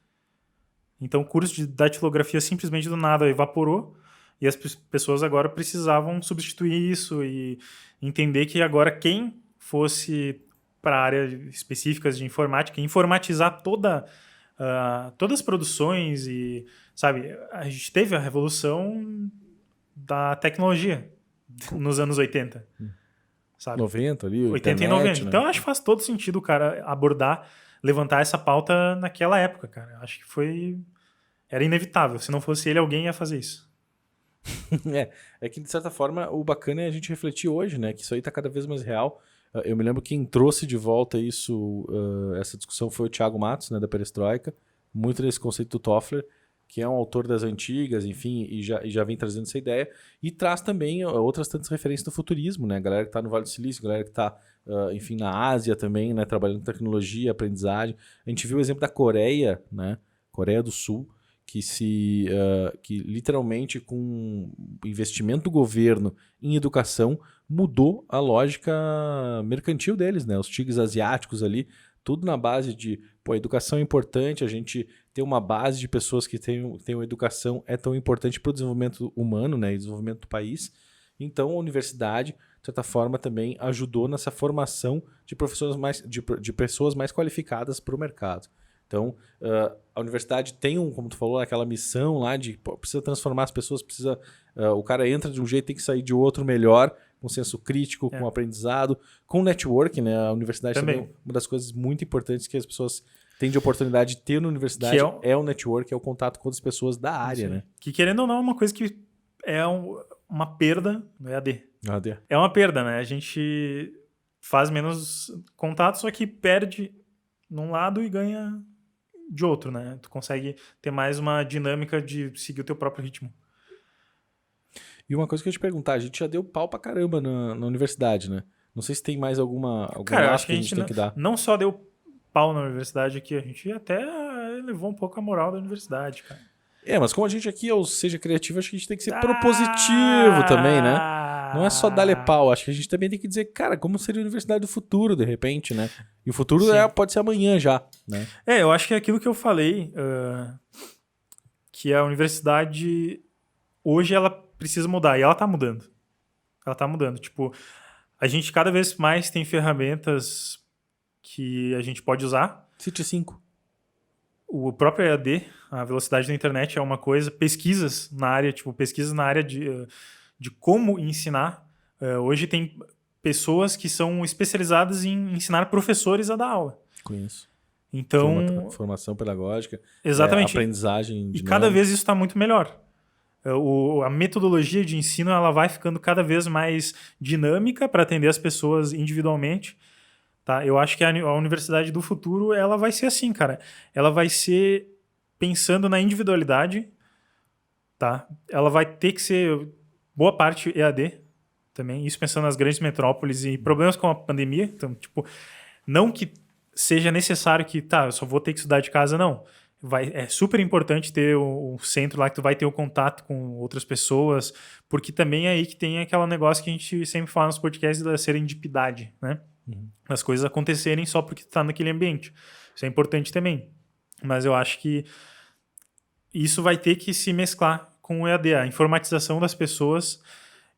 S2: Então o curso de datilografia simplesmente do nada evaporou e as pessoas agora precisavam substituir isso e entender que agora quem fosse para áreas específicas de informática, informatizar todas as produções e, sabe, a gente teve a revolução da tecnologia nos anos 80, sabe?
S1: 90 ali,
S2: 80
S1: internet,
S2: e 90.
S1: né?
S2: Então acho que faz todo sentido o cara levantar essa pauta naquela época, cara. Acho que era inevitável. Se não fosse ele, alguém ia fazer isso.
S1: É que, de certa forma, o bacana é a gente refletir hoje, né? Que isso aí tá cada vez mais real. Eu me lembro que quem trouxe de volta essa discussão foi o Thiago Matos, né, da Perestroika. Muito desse conceito do Toffler, que é um autor das antigas, enfim, e já vem trazendo essa ideia. E traz também outras tantas referências do futurismo, né? A galera que tá no Vale do Silício, a galera que tá, enfim, na Ásia também, né? Trabalhando em tecnologia, aprendizagem. A gente viu o exemplo da Coreia, né? Coreia do Sul, que literalmente com investimento do governo em educação mudou a lógica mercantil deles, né? Os tigres asiáticos ali, tudo na base de, pô, a educação é importante, a gente ter uma base de pessoas que tenham educação é tão importante para o desenvolvimento humano, né? E desenvolvimento do país. Então a universidade, de certa forma, também ajudou nessa formação de professores de pessoas mais qualificadas para o mercado. Então, a universidade tem, como tu falou, aquela missão lá de precisa transformar as pessoas, o cara entra de um jeito, tem que sair de outro melhor, com senso crítico, com aprendizado, com networking, né? A universidade também é uma das coisas muito importantes que as pessoas têm de oportunidade de ter na universidade, é o network, é o contato com outras pessoas da área, né?
S2: Que querendo ou não é uma coisa que é uma perda no EAD.
S1: AD.
S2: É uma perda, né? A gente faz menos contato, só que perde num lado e ganha de outro, né? Tu consegue ter mais uma dinâmica de seguir o teu próprio ritmo.
S1: E uma coisa que eu ia te perguntar, a gente já deu pau pra caramba na universidade, né? Não sei se tem mais algum
S2: Cara, acho que
S1: a gente tem que dar.
S2: não só deu pau na universidade aqui, a gente até elevou um pouco a moral da universidade, cara.
S1: Mas como a gente aqui é o Seja Criativo, acho que a gente tem que ser propositivo também, né? Não é só dar-lhe pau, acho que a gente também tem que dizer, cara, como seria a universidade do futuro, de repente, né? E o futuro pode ser amanhã já, né?
S2: Eu acho que é aquilo que eu falei, que a universidade, hoje ela precisa mudar, e ela tá mudando. Ela tá mudando. Tipo, a gente cada vez mais tem ferramentas que a gente pode usar.
S1: Cite 5.
S2: O próprio EAD, a velocidade da internet é uma coisa. Pesquisas na área de como ensinar. Hoje tem pessoas que são especializadas em ensinar professores a dar aula.
S1: Conheço.
S2: Então,
S1: formação pedagógica,
S2: exatamente.
S1: Aprendizagem dinâmica.
S2: E cada vez isso está muito melhor. A metodologia de ensino ela vai ficando cada vez mais dinâmica para atender as pessoas individualmente. Tá? Eu acho que a universidade do futuro ela vai ser assim, cara. Ela vai ser pensando na individualidade. Tá? Ela vai ter que ser boa parte EAD também. Isso pensando nas grandes metrópoles e problemas com a pandemia. Então, tipo, não que seja necessário que, eu só vou ter que estudar de casa, não. É super importante ter um centro lá que tu vai ter o contato com outras pessoas, porque também é aí que tem aquele negócio que a gente sempre fala nos podcasts da serendipidade, né? As coisas acontecerem só porque tu tá naquele ambiente. Isso é importante também. Mas eu acho que isso vai ter que se mesclar com o EAD, a informatização das pessoas,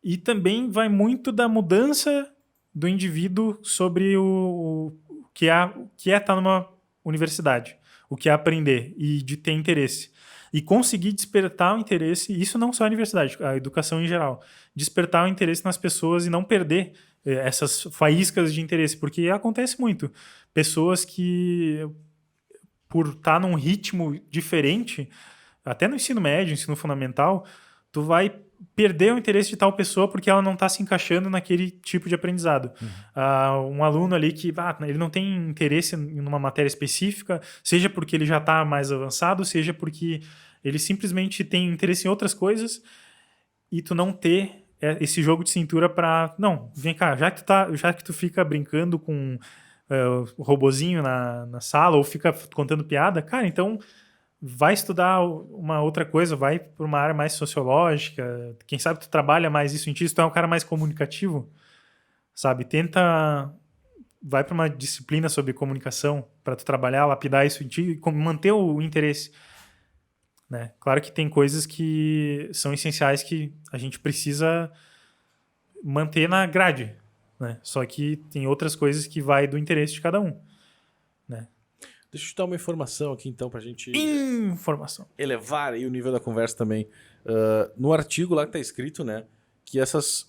S2: e também vai muito da mudança do indivíduo sobre o que é estar numa universidade, o que é aprender e de ter interesse. E conseguir despertar o interesse, isso não só a universidade, a educação em geral, despertar o interesse nas pessoas e não perder essas faíscas de interesse, porque acontece muito. Pessoas que, por estar num ritmo diferente, até no ensino médio, ensino fundamental, tu vai perder o interesse de tal pessoa porque ela não está se encaixando naquele tipo de aprendizado. Um aluno ali que ele não tem interesse em uma matéria específica, seja porque ele já está mais avançado, seja porque ele simplesmente tem interesse em outras coisas, e tu não ter esse jogo de cintura para... Não, vem cá, já que tu fica brincando com o robozinho na sala ou fica contando piada, cara, então vai estudar uma outra coisa, vai para uma área mais sociológica, quem sabe tu trabalha mais isso em ti, se tu é um cara mais comunicativo, sabe? Vai para uma disciplina sobre comunicação para tu trabalhar, lapidar isso em ti e manter o interesse. Né? Claro que tem coisas que são essenciais que a gente precisa manter na grade, né? Só que tem outras coisas que vai do interesse de cada um, né?
S1: Deixa eu te dar uma informação aqui, então, pra gente
S2: Informação.
S1: elevar aí o nível da conversa também. No artigo lá que tá escrito, né, que essas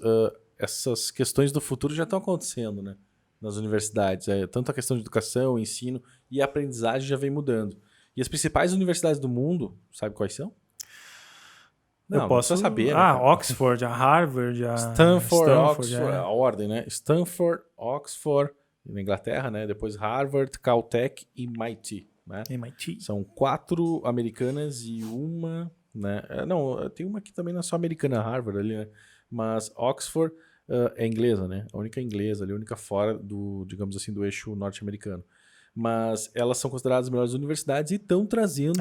S1: questões do futuro já estão acontecendo, né, nas universidades. Tanto a questão de educação, ensino e aprendizagem já vem mudando. E as principais universidades do mundo, sabe quais são?
S2: Não, eu posso
S1: saber. Né,
S2: Oxford, a Harvard, a
S1: Stanford, Oxford, a ordem, né? Stanford, Oxford, na Inglaterra, né? Depois Harvard, Caltech e MIT, né?
S2: MIT.
S1: São 4 americanas e uma, né? Não, tem uma aqui também não é só americana, Harvard ali, né? Mas Oxford é inglesa, né? A única inglesa ali, a única fora do, digamos assim, do eixo norte-americano. Mas elas são consideradas as melhores universidades e estão trazendo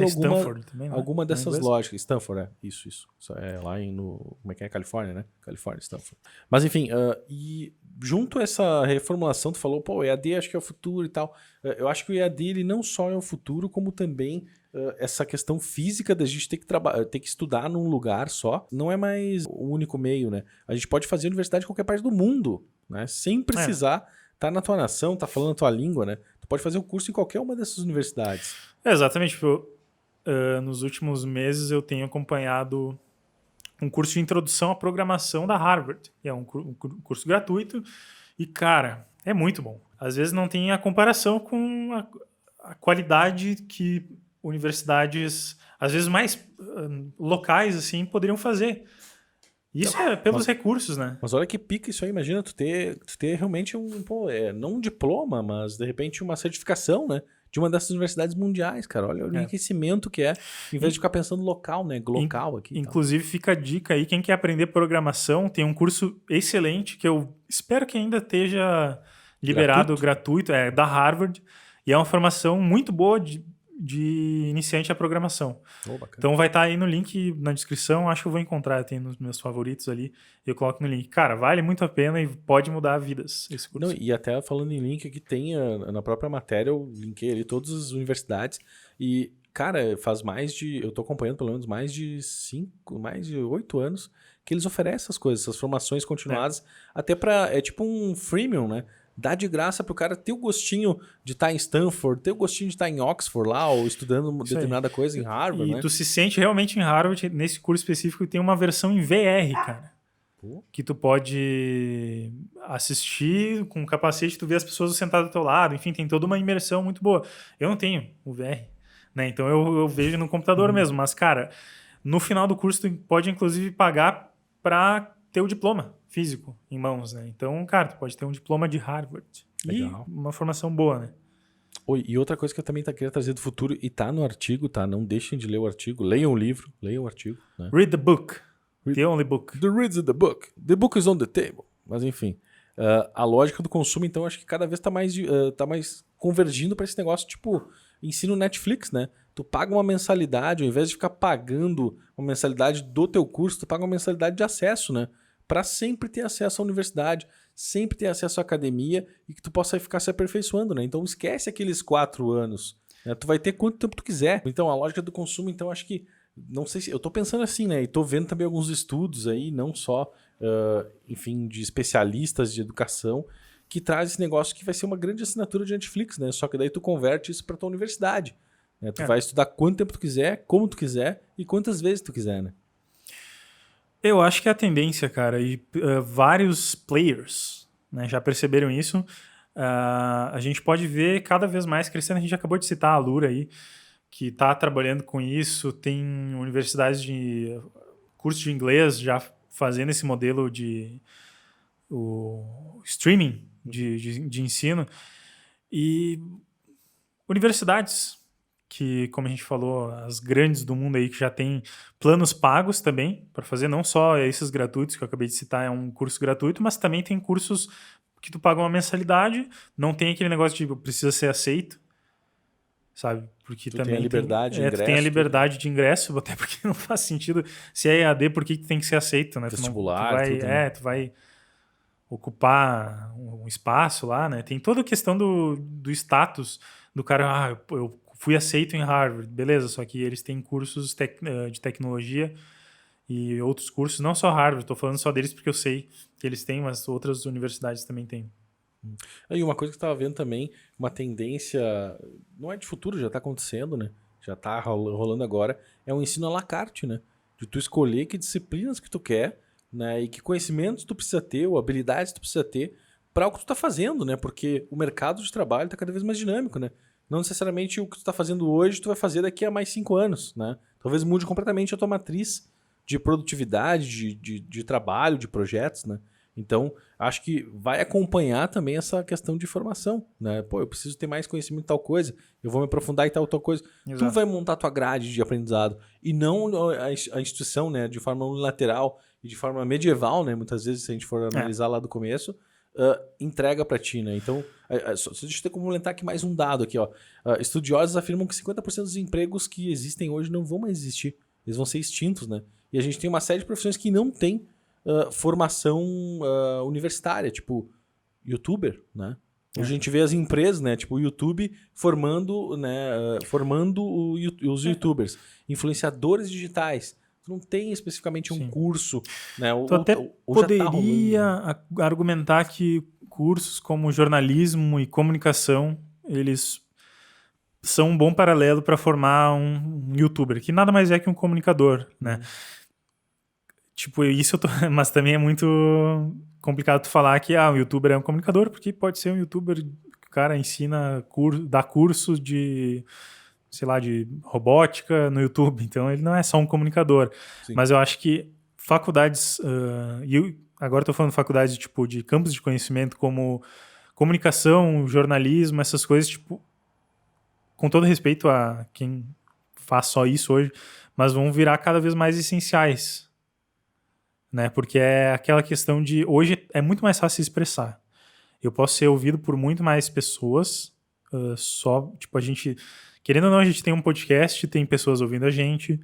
S1: alguma dessas lógicas. Stanford, isso. É lá como é que é? Califórnia, né? Califórnia, Stanford. Mas enfim, e junto a essa reformulação, tu falou, pô, o EAD acho que é o futuro e tal. Eu acho que o EAD ele não só é o futuro, como também essa questão física da gente ter que estudar num lugar só. Não é mais o único meio, né? A gente pode fazer universidade em qualquer parte do mundo, né? Sem precisar estar na tua nação, tá falando a tua língua, né? Tu pode fazer o curso em qualquer uma dessas universidades.
S2: Exatamente. Nos últimos meses eu tenho acompanhado um curso de introdução à programação da Harvard. É um curso gratuito e, cara, é muito bom. Às vezes não tem a comparação com a qualidade que universidades, às vezes mais locais, assim, poderiam fazer. Isso é pelos recursos, né?
S1: Mas olha que pica isso aí, imagina tu ter realmente não um diploma, mas de repente uma certificação, né? De uma dessas universidades mundiais, cara. Olha o enriquecimento que é, em vez de ficar pensando local, né? Local aqui.
S2: Inclusive, fica a dica aí, quem quer aprender programação, tem um curso excelente que eu espero que ainda esteja liberado, gratuito, da Harvard, e é uma formação muito boa de iniciante à programação. Então vai estar aí no link na descrição, acho que eu vou encontrar, tem nos meus favoritos ali, eu coloco no link. Cara, vale muito a pena e pode mudar vidas esse curso.
S1: Não, e até falando em link, aqui tem na própria matéria, eu linkei ali todas as universidades e, cara, eu tô acompanhando pelo menos mais de 8 anos que eles oferecem essas coisas, essas formações continuadas, até é tipo um freemium, né? Dá de graça pro cara ter o gostinho de estar em Stanford, ter o gostinho de estar em Oxford lá, ou estudando determinada coisa em Harvard,
S2: e
S1: né?
S2: tu se sente realmente em Harvard, nesse curso específico, tem uma versão em VR, cara. Que tu pode assistir com o capacete, tu vê as pessoas sentadas do teu lado, enfim, tem toda uma imersão muito boa. Eu não tenho o VR, né? Então eu vejo no computador mesmo, mas, cara, no final do curso tu pode, inclusive, pagar para ter o diploma físico em mãos, né? Então, cara, tu pode ter um diploma de Harvard. Legal. E uma formação boa, né?
S1: E outra coisa que eu também queria trazer do futuro, e tá no artigo, tá? Não deixem de ler o artigo. Leiam o livro, leiam o artigo. Né?
S2: Read the book. The only book.
S1: Read the book. The book is on the table. Mas, enfim. A lógica do consumo, então, acho que cada vez tá mais convergindo para esse negócio, tipo, ensino Netflix, né? Tu paga uma mensalidade, ao invés de ficar pagando uma mensalidade do teu curso, tu paga uma mensalidade de acesso, né? Para sempre ter acesso à universidade, sempre ter acesso à academia e que tu possa ficar se aperfeiçoando, né? Então esquece aqueles 4 anos, né? Tu vai ter quanto tempo tu quiser. Então a lógica do consumo, então acho que, não sei se, eu tô pensando assim, né? E tô vendo também alguns estudos aí, não só, enfim, de especialistas de educação, que traz esse negócio que vai ser uma grande assinatura de Netflix, né? Só que daí tu converte isso para tua universidade, né? Tu vai estudar quanto tempo tu quiser, como tu quiser e quantas vezes tu quiser, né?
S2: Eu acho que é a tendência, cara, e vários players, né, já perceberam isso. A gente pode ver cada vez mais crescendo. A gente acabou de citar a Alura aí, que está trabalhando com isso. Tem universidades de curso de inglês já fazendo esse modelo de o streaming de ensino. E universidades, que, como a gente falou, as grandes do mundo aí que já tem planos pagos também para fazer, não só esses gratuitos que eu acabei de citar, é um curso gratuito, mas também tem cursos que tu paga uma mensalidade, não tem aquele negócio de precisa ser aceito, sabe? Porque
S1: Tu
S2: também
S1: tem a liberdade de
S2: tu tem a
S1: ingresso,
S2: liberdade de ingresso, até porque não faz sentido. Se é EAD, por que que tem que ser aceito, né?
S1: vestibular, tudo, né?
S2: Tu vai ocupar um espaço lá, né? Tem toda a questão do status do cara. Eu fui aceito em Harvard, beleza, só que eles têm cursos de tecnologia e outros cursos, não só Harvard, estou falando só deles porque eu sei que eles têm, mas outras universidades também têm.
S1: E uma coisa que eu estava vendo também, uma tendência, não é de futuro, já está acontecendo, né? Já está rolando agora, é um ensino à la carte, né? De tu escolher que disciplinas que tu quer, né? E que conhecimentos tu precisa ter, ou habilidades tu precisa ter para o que tu está fazendo, né? Porque o mercado de trabalho está cada vez mais dinâmico, né? Não necessariamente o que tu está fazendo hoje tu vai fazer daqui a mais 5 anos, né? Talvez mude completamente a tua matriz de produtividade, de trabalho, de projetos, né? Então, acho que vai acompanhar também essa questão de formação, né? Pô, eu preciso ter mais conhecimento de tal coisa, eu vou me aprofundar em tal coisa.
S2: Exato.
S1: Tu vai montar tua grade de aprendizado e não a instituição, né? De forma unilateral e de forma medieval, né? Muitas vezes, se a gente for analisar lá do começo, entrega para ti, né? Então, deixa eu complementar aqui mais um dado aqui, ó. Estudiosos afirmam que 50% dos empregos que existem hoje não vão mais existir. Eles vão ser extintos, né? E a gente tem uma série de profissões que não tem formação universitária, tipo youtuber, né? Hoje a gente vê as empresas, né? Tipo o YouTube formando, né? Os youtubers, influenciadores digitais. Tu não tem especificamente um curso, né?
S2: Tu até
S1: já
S2: poderia
S1: tá rolando, né?
S2: argumentar que cursos como jornalismo e comunicação, eles são um bom paralelo para formar um youtuber, que nada mais é que um comunicador, né? Tipo, isso mas também é muito complicado tu falar que um youtuber é um comunicador, porque pode ser um youtuber que o cara ensina, dá cursos de, sei lá, de robótica no YouTube, então ele não é só um comunicador.
S1: Sim.
S2: Mas eu acho que faculdades, e agora estou falando faculdades tipo, de campos de conhecimento como comunicação, jornalismo, essas coisas, tipo, com todo respeito a quem faz só isso hoje, mas vão virar cada vez mais essenciais, né? Porque é aquela questão de hoje é muito mais fácil se expressar. Eu posso ser ouvido por muito mais pessoas, só, tipo, a gente, querendo ou não, a gente tem um podcast, tem pessoas ouvindo a gente,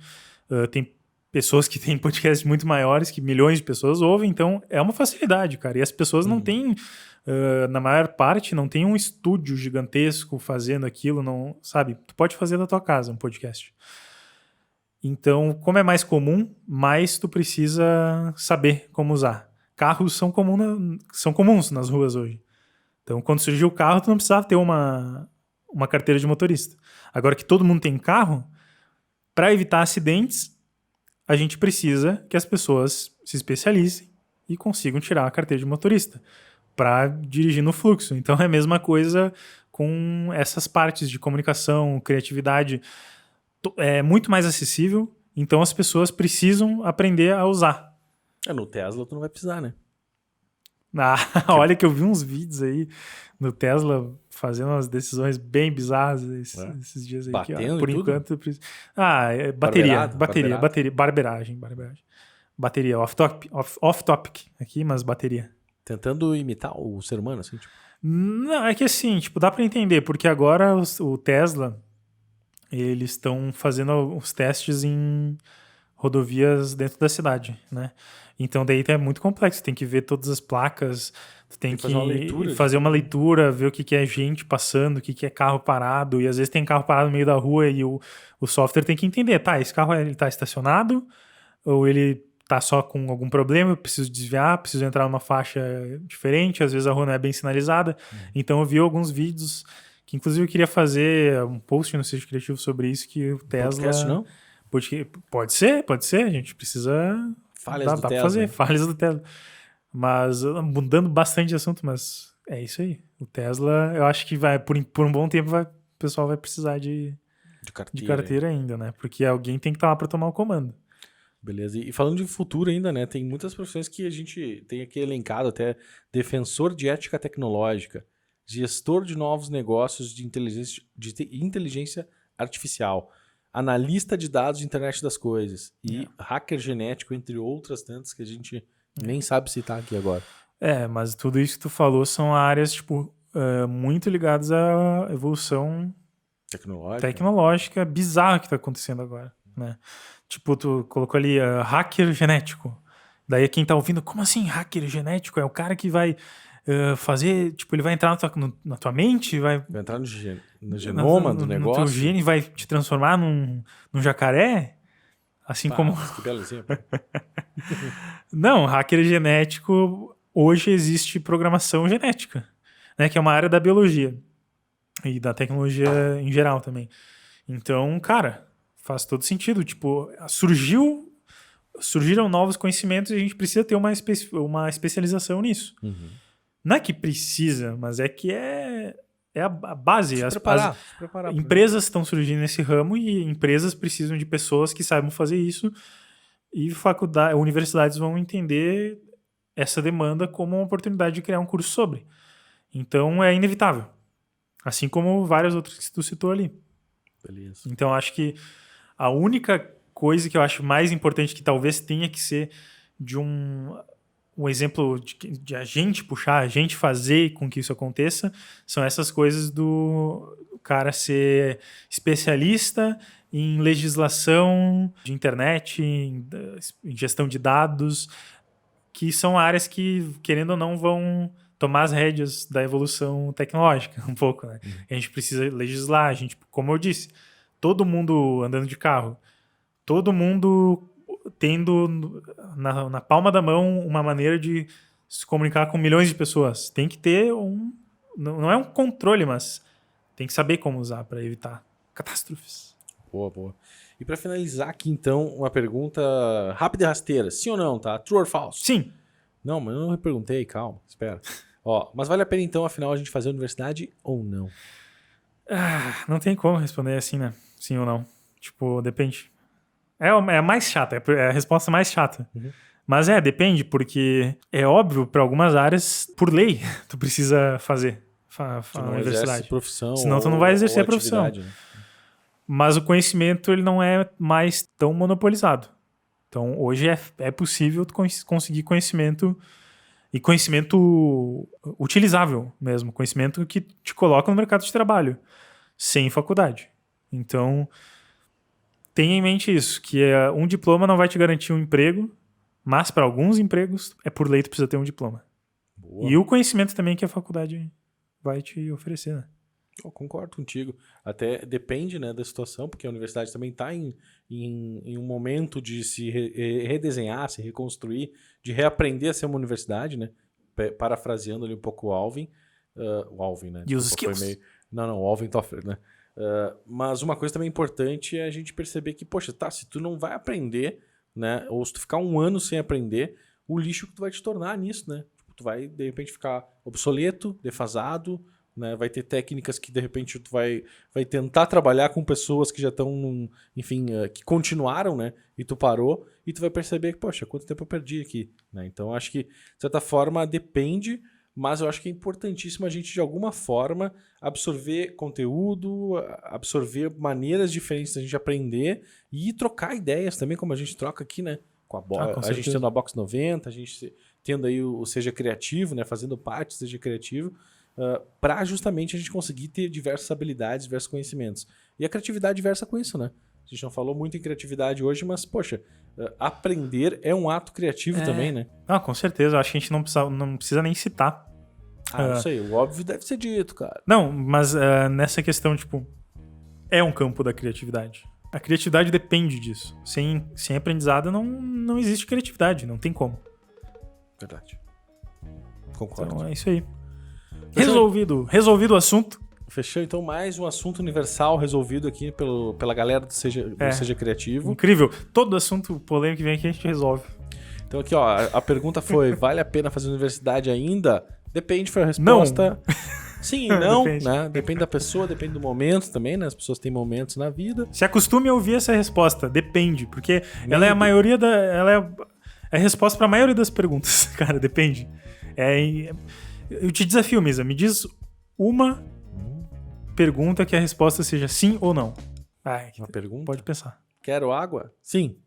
S2: tem pessoas que têm podcasts muito maiores, que milhões de pessoas ouvem, então é uma facilidade, cara. E as pessoas não têm, na maior parte, não tem um estúdio gigantesco fazendo aquilo, não, sabe? Tu pode fazer da tua casa um podcast. Então, como é mais comum, mais tu precisa saber como usar. Carros são comuns nas ruas hoje. Então, quando surgiu o carro, tu não precisava ter uma carteira de motorista. Agora que todo mundo tem carro, para evitar acidentes, a gente precisa que as pessoas se especializem e consigam tirar a carteira de motorista para dirigir no fluxo. Então, é a mesma coisa com essas partes de comunicação, criatividade. É muito mais acessível, então as pessoas precisam aprender a usar.
S1: No Tesla tu não vai precisar, né?
S2: Olha que eu vi uns vídeos aí no Tesla fazendo umas decisões bem bizarras esses dias aí.
S1: Batendo
S2: por
S1: e
S2: enquanto...
S1: tudo?
S2: Barberagem. Bateria, off-topic aqui, mas bateria.
S1: Tentando imitar o ser humano, assim, tipo.
S2: Não, é que assim, tipo, dá para entender, porque agora o Tesla... eles estão fazendo os testes em rodovias dentro da cidade, né? Então daí é muito complexo, tem que ver todas as placas, tem que fazer uma leitura, ver o que é gente passando, o que é carro parado, e às vezes tem carro parado no meio da rua e o software tem que entender, esse carro ele tá estacionado ou ele tá só com algum problema, eu preciso desviar, preciso entrar numa faixa diferente, às vezes a rua não é bem sinalizada. Então eu vi alguns vídeos que inclusive eu queria fazer um post no Sítio Criativo sobre isso, que o Tesla...
S1: Podcast, não?
S2: Pode ser, a gente precisa...
S1: Falhas do
S2: pra
S1: Tesla.
S2: fazer, falhas do Tesla. Mas, mudando bastante de assunto, mas é isso aí. O Tesla, eu acho que vai, por um bom tempo, o pessoal vai precisar de carteira ainda, né? Porque alguém tem que estar lá para tomar o comando.
S1: Beleza. E falando de futuro ainda, né? Tem muitas profissões que a gente tem aqui elencado, até defensor de ética tecnológica, gestor de novos negócios de inteligência artificial, analista de dados de internet das coisas e hacker genético, entre outras tantas que a gente nem sabe citar aqui agora.
S2: Mas tudo isso que tu falou são áreas, tipo, muito ligadas à evolução tecnológica bizarra que tá acontecendo agora, né? Tipo, tu colocou ali hacker genético. Daí quem tá ouvindo, como assim hacker genético? É o cara que vai fazer, tipo, ele vai entrar na tua mente, vai
S1: entrar no genoma do negócio.
S2: No teu gene, vai te transformar num jacaré? Assim como...
S1: Que belo exemplo.
S2: Não, hacker genético, hoje existe programação genética, né? Que é uma área da biologia e da tecnologia em geral também. Então, cara... Faz todo sentido. Tipo, surgiram novos conhecimentos e a gente precisa ter uma especialização nisso.
S1: Uhum.
S2: Não é que precisa, mas é que é a base.
S1: Se preparar
S2: empresas estão surgindo nesse ramo e empresas precisam de pessoas que saibam fazer isso e universidades vão entender essa demanda como uma oportunidade de criar um curso sobre. Então, é inevitável. Assim como várias outras que tu citou ali.
S1: Beleza.
S2: Então, acho que a única coisa que eu acho mais importante que talvez tenha que ser de um exemplo de a gente puxar, a gente fazer com que isso aconteça, são essas coisas do cara ser especialista em legislação de internet, em gestão de dados, que são áreas que, querendo ou não, vão tomar as rédeas da evolução tecnológica um pouco, né? A gente precisa legislar, como eu disse, todo mundo andando de carro, todo mundo tendo na palma da mão uma maneira de se comunicar com milhões de pessoas. Tem que ter não é um controle, mas tem que saber como usar para evitar catástrofes.
S1: Boa. E para finalizar aqui, então, uma pergunta rápida e rasteira. Sim ou não, tá? True or false?
S2: Sim.
S1: Não, mas eu não perguntei, calma, espera. Mas vale a pena, então, afinal, a gente fazer a universidade ou não?
S2: Não tem como responder assim, né? Sim ou não. Tipo, depende. É a mais chata, é a resposta mais chata.
S1: Uhum.
S2: Mas depende, porque é óbvio, para algumas áreas, por lei, tu precisa fazer a universidade.
S1: Profissão.
S2: Senão tu não vai exercer a profissão.
S1: Né?
S2: Mas o conhecimento, ele não é mais tão monopolizado. Então, hoje é possível tu conseguir conhecimento, e conhecimento utilizável mesmo, conhecimento que te coloca no mercado de trabalho, sem faculdade. Então, tenha em mente isso, que um diploma não vai te garantir um emprego, mas para alguns empregos, por lei tu precisa ter um diploma.
S1: Boa.
S2: E o conhecimento também que a faculdade vai te oferecer, né?
S1: Eu concordo contigo. Até depende, né, da situação, porque a universidade também está em um momento de se redesenhar, se reconstruir, de reaprender a ser uma universidade, né? Parafraseando ali um pouco o Alvin. O Alvin, né?
S2: E os skills.
S1: Não, o Alvin Toffler, né? Mas uma coisa também importante é a gente perceber que, poxa, se tu não vai aprender, né? Ou se tu ficar um ano sem aprender, o lixo que tu vai te tornar nisso, né? Tu vai, de repente, ficar obsoleto, defasado, né? Vai ter técnicas que, de repente, tu vai tentar trabalhar com pessoas que já estão, enfim, que continuaram, né? E tu parou, e tu vai perceber que, poxa, quanto tempo eu perdi aqui, né? Então, acho que, de certa forma, depende, mas eu acho que é importantíssimo a gente, de alguma forma, absorver conteúdo, absorver maneiras diferentes da gente aprender e trocar ideias também, como a gente troca aqui, né? A gente tendo a Box 90, a gente tendo aí o Seja Criativo, né? Fazendo parte do Seja Criativo, para justamente a gente conseguir ter diversas habilidades, diversos conhecimentos. E a criatividade versa com isso, né? A gente não falou muito em criatividade hoje, mas, poxa, aprender é um ato criativo também, né?
S2: Com certeza. Eu acho que a gente não precisa nem citar.
S1: Não sei. O óbvio deve ser dito, cara.
S2: Não, mas nessa questão, tipo, é um campo da criatividade. A criatividade depende disso. Sem aprendizado não existe criatividade, não tem como.
S1: Verdade. Concordo.
S2: Então é isso aí. Resolvido o assunto.
S1: Fechou, então, mais um assunto universal resolvido aqui pela galera do Seja Criativo.
S2: Incrível. Todo assunto polêmico que vem aqui a gente resolve.
S1: Então aqui, ó, a pergunta foi, vale a pena fazer universidade ainda? Depende, foi a resposta.
S2: Não.
S1: Sim e não,
S2: Depende.
S1: né? Depende da pessoa, depende do momento também, né? As pessoas têm momentos na vida.
S2: Se acostume a ouvir essa resposta. Depende, porque ela é a maioria da... Ela é a resposta pra maioria das perguntas, cara. Depende. Eu te desafio, Misa. Me diz uma pergunta que a resposta seja sim ou não.
S1: Uma pergunta?
S2: Pode pensar.
S1: Quero água? Sim.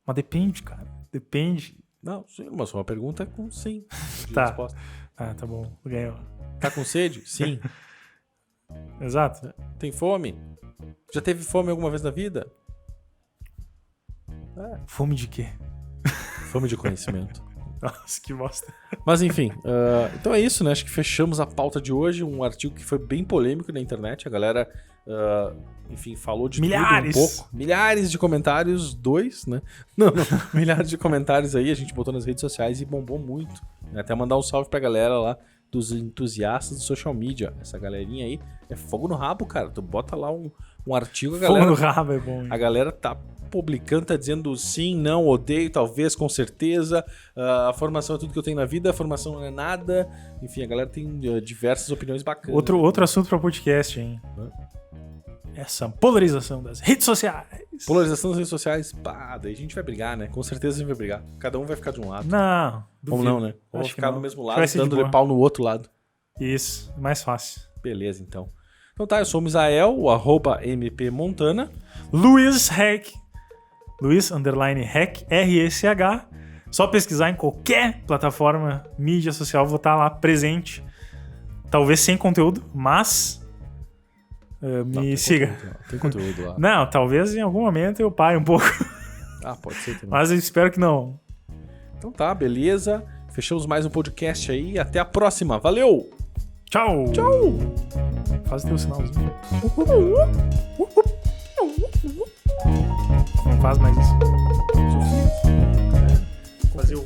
S2: Mas depende, cara. Depende.
S1: Não, sim, mas uma pergunta com sim. De
S2: Tá.
S1: resposta.
S2: Ah, tá bom. Ganhou.
S1: Tá com sede? Sim.
S2: Exato.
S1: Tem fome? Já teve fome alguma vez na vida?
S2: Fome de quê?
S1: Fome de conhecimento.
S2: Nossa, que bosta.
S1: Mas enfim, então é isso, né? Acho que fechamos a pauta de hoje. Um artigo que foi bem polêmico na internet. A galera, enfim, falou de
S2: Milhares!
S1: tudo um pouco. Milhares de comentários, 2, né? Não, milhares de comentários aí. A gente botou nas redes sociais e bombou muito. Né? Até mandar um salve pra galera lá dos entusiastas do social media. Essa galerinha aí é fogo no rabo, cara. Tu bota lá um artigo, a galera...
S2: Fogo no rabo é bom. Hein?
S1: A galera tá publicando, tá dizendo sim, não, odeio, talvez, com certeza. A formação é tudo que eu tenho na vida, a formação não é nada. Enfim, a galera tem diversas opiniões bacanas.
S2: Outro assunto para podcast, hein? Essa polarização das redes sociais.
S1: Polarização das redes sociais, pá, daí a gente vai brigar, né? Com certeza a gente vai brigar. Cada um vai ficar de um lado.
S2: Não.
S1: Ou não, né? Ou
S2: Acho que
S1: ficar
S2: não.
S1: no mesmo
S2: Acho
S1: lado,
S2: que vai ser de
S1: dando-lhe
S2: boa.
S1: pau no outro lado.
S2: Isso, mais fácil.
S1: Beleza, então. Então tá, eu sou o Misael, o @mpmontana.
S2: Luiz Hack. Luiz_Hack, RSH. Só pesquisar em qualquer plataforma mídia social, vou estar lá presente. Talvez sem conteúdo, mas me siga.
S1: Tem conteúdo lá.
S2: Não, talvez em algum momento eu pare um pouco,
S1: Ah, pode ser também.
S2: mas eu espero que não.
S1: Então tá, beleza. Fechamos mais um podcast aí. Até a próxima. Valeu!
S2: Tchau!
S1: Tchau!
S2: Faz o teu sinalzinho. Não faz mais isso. Fazer o...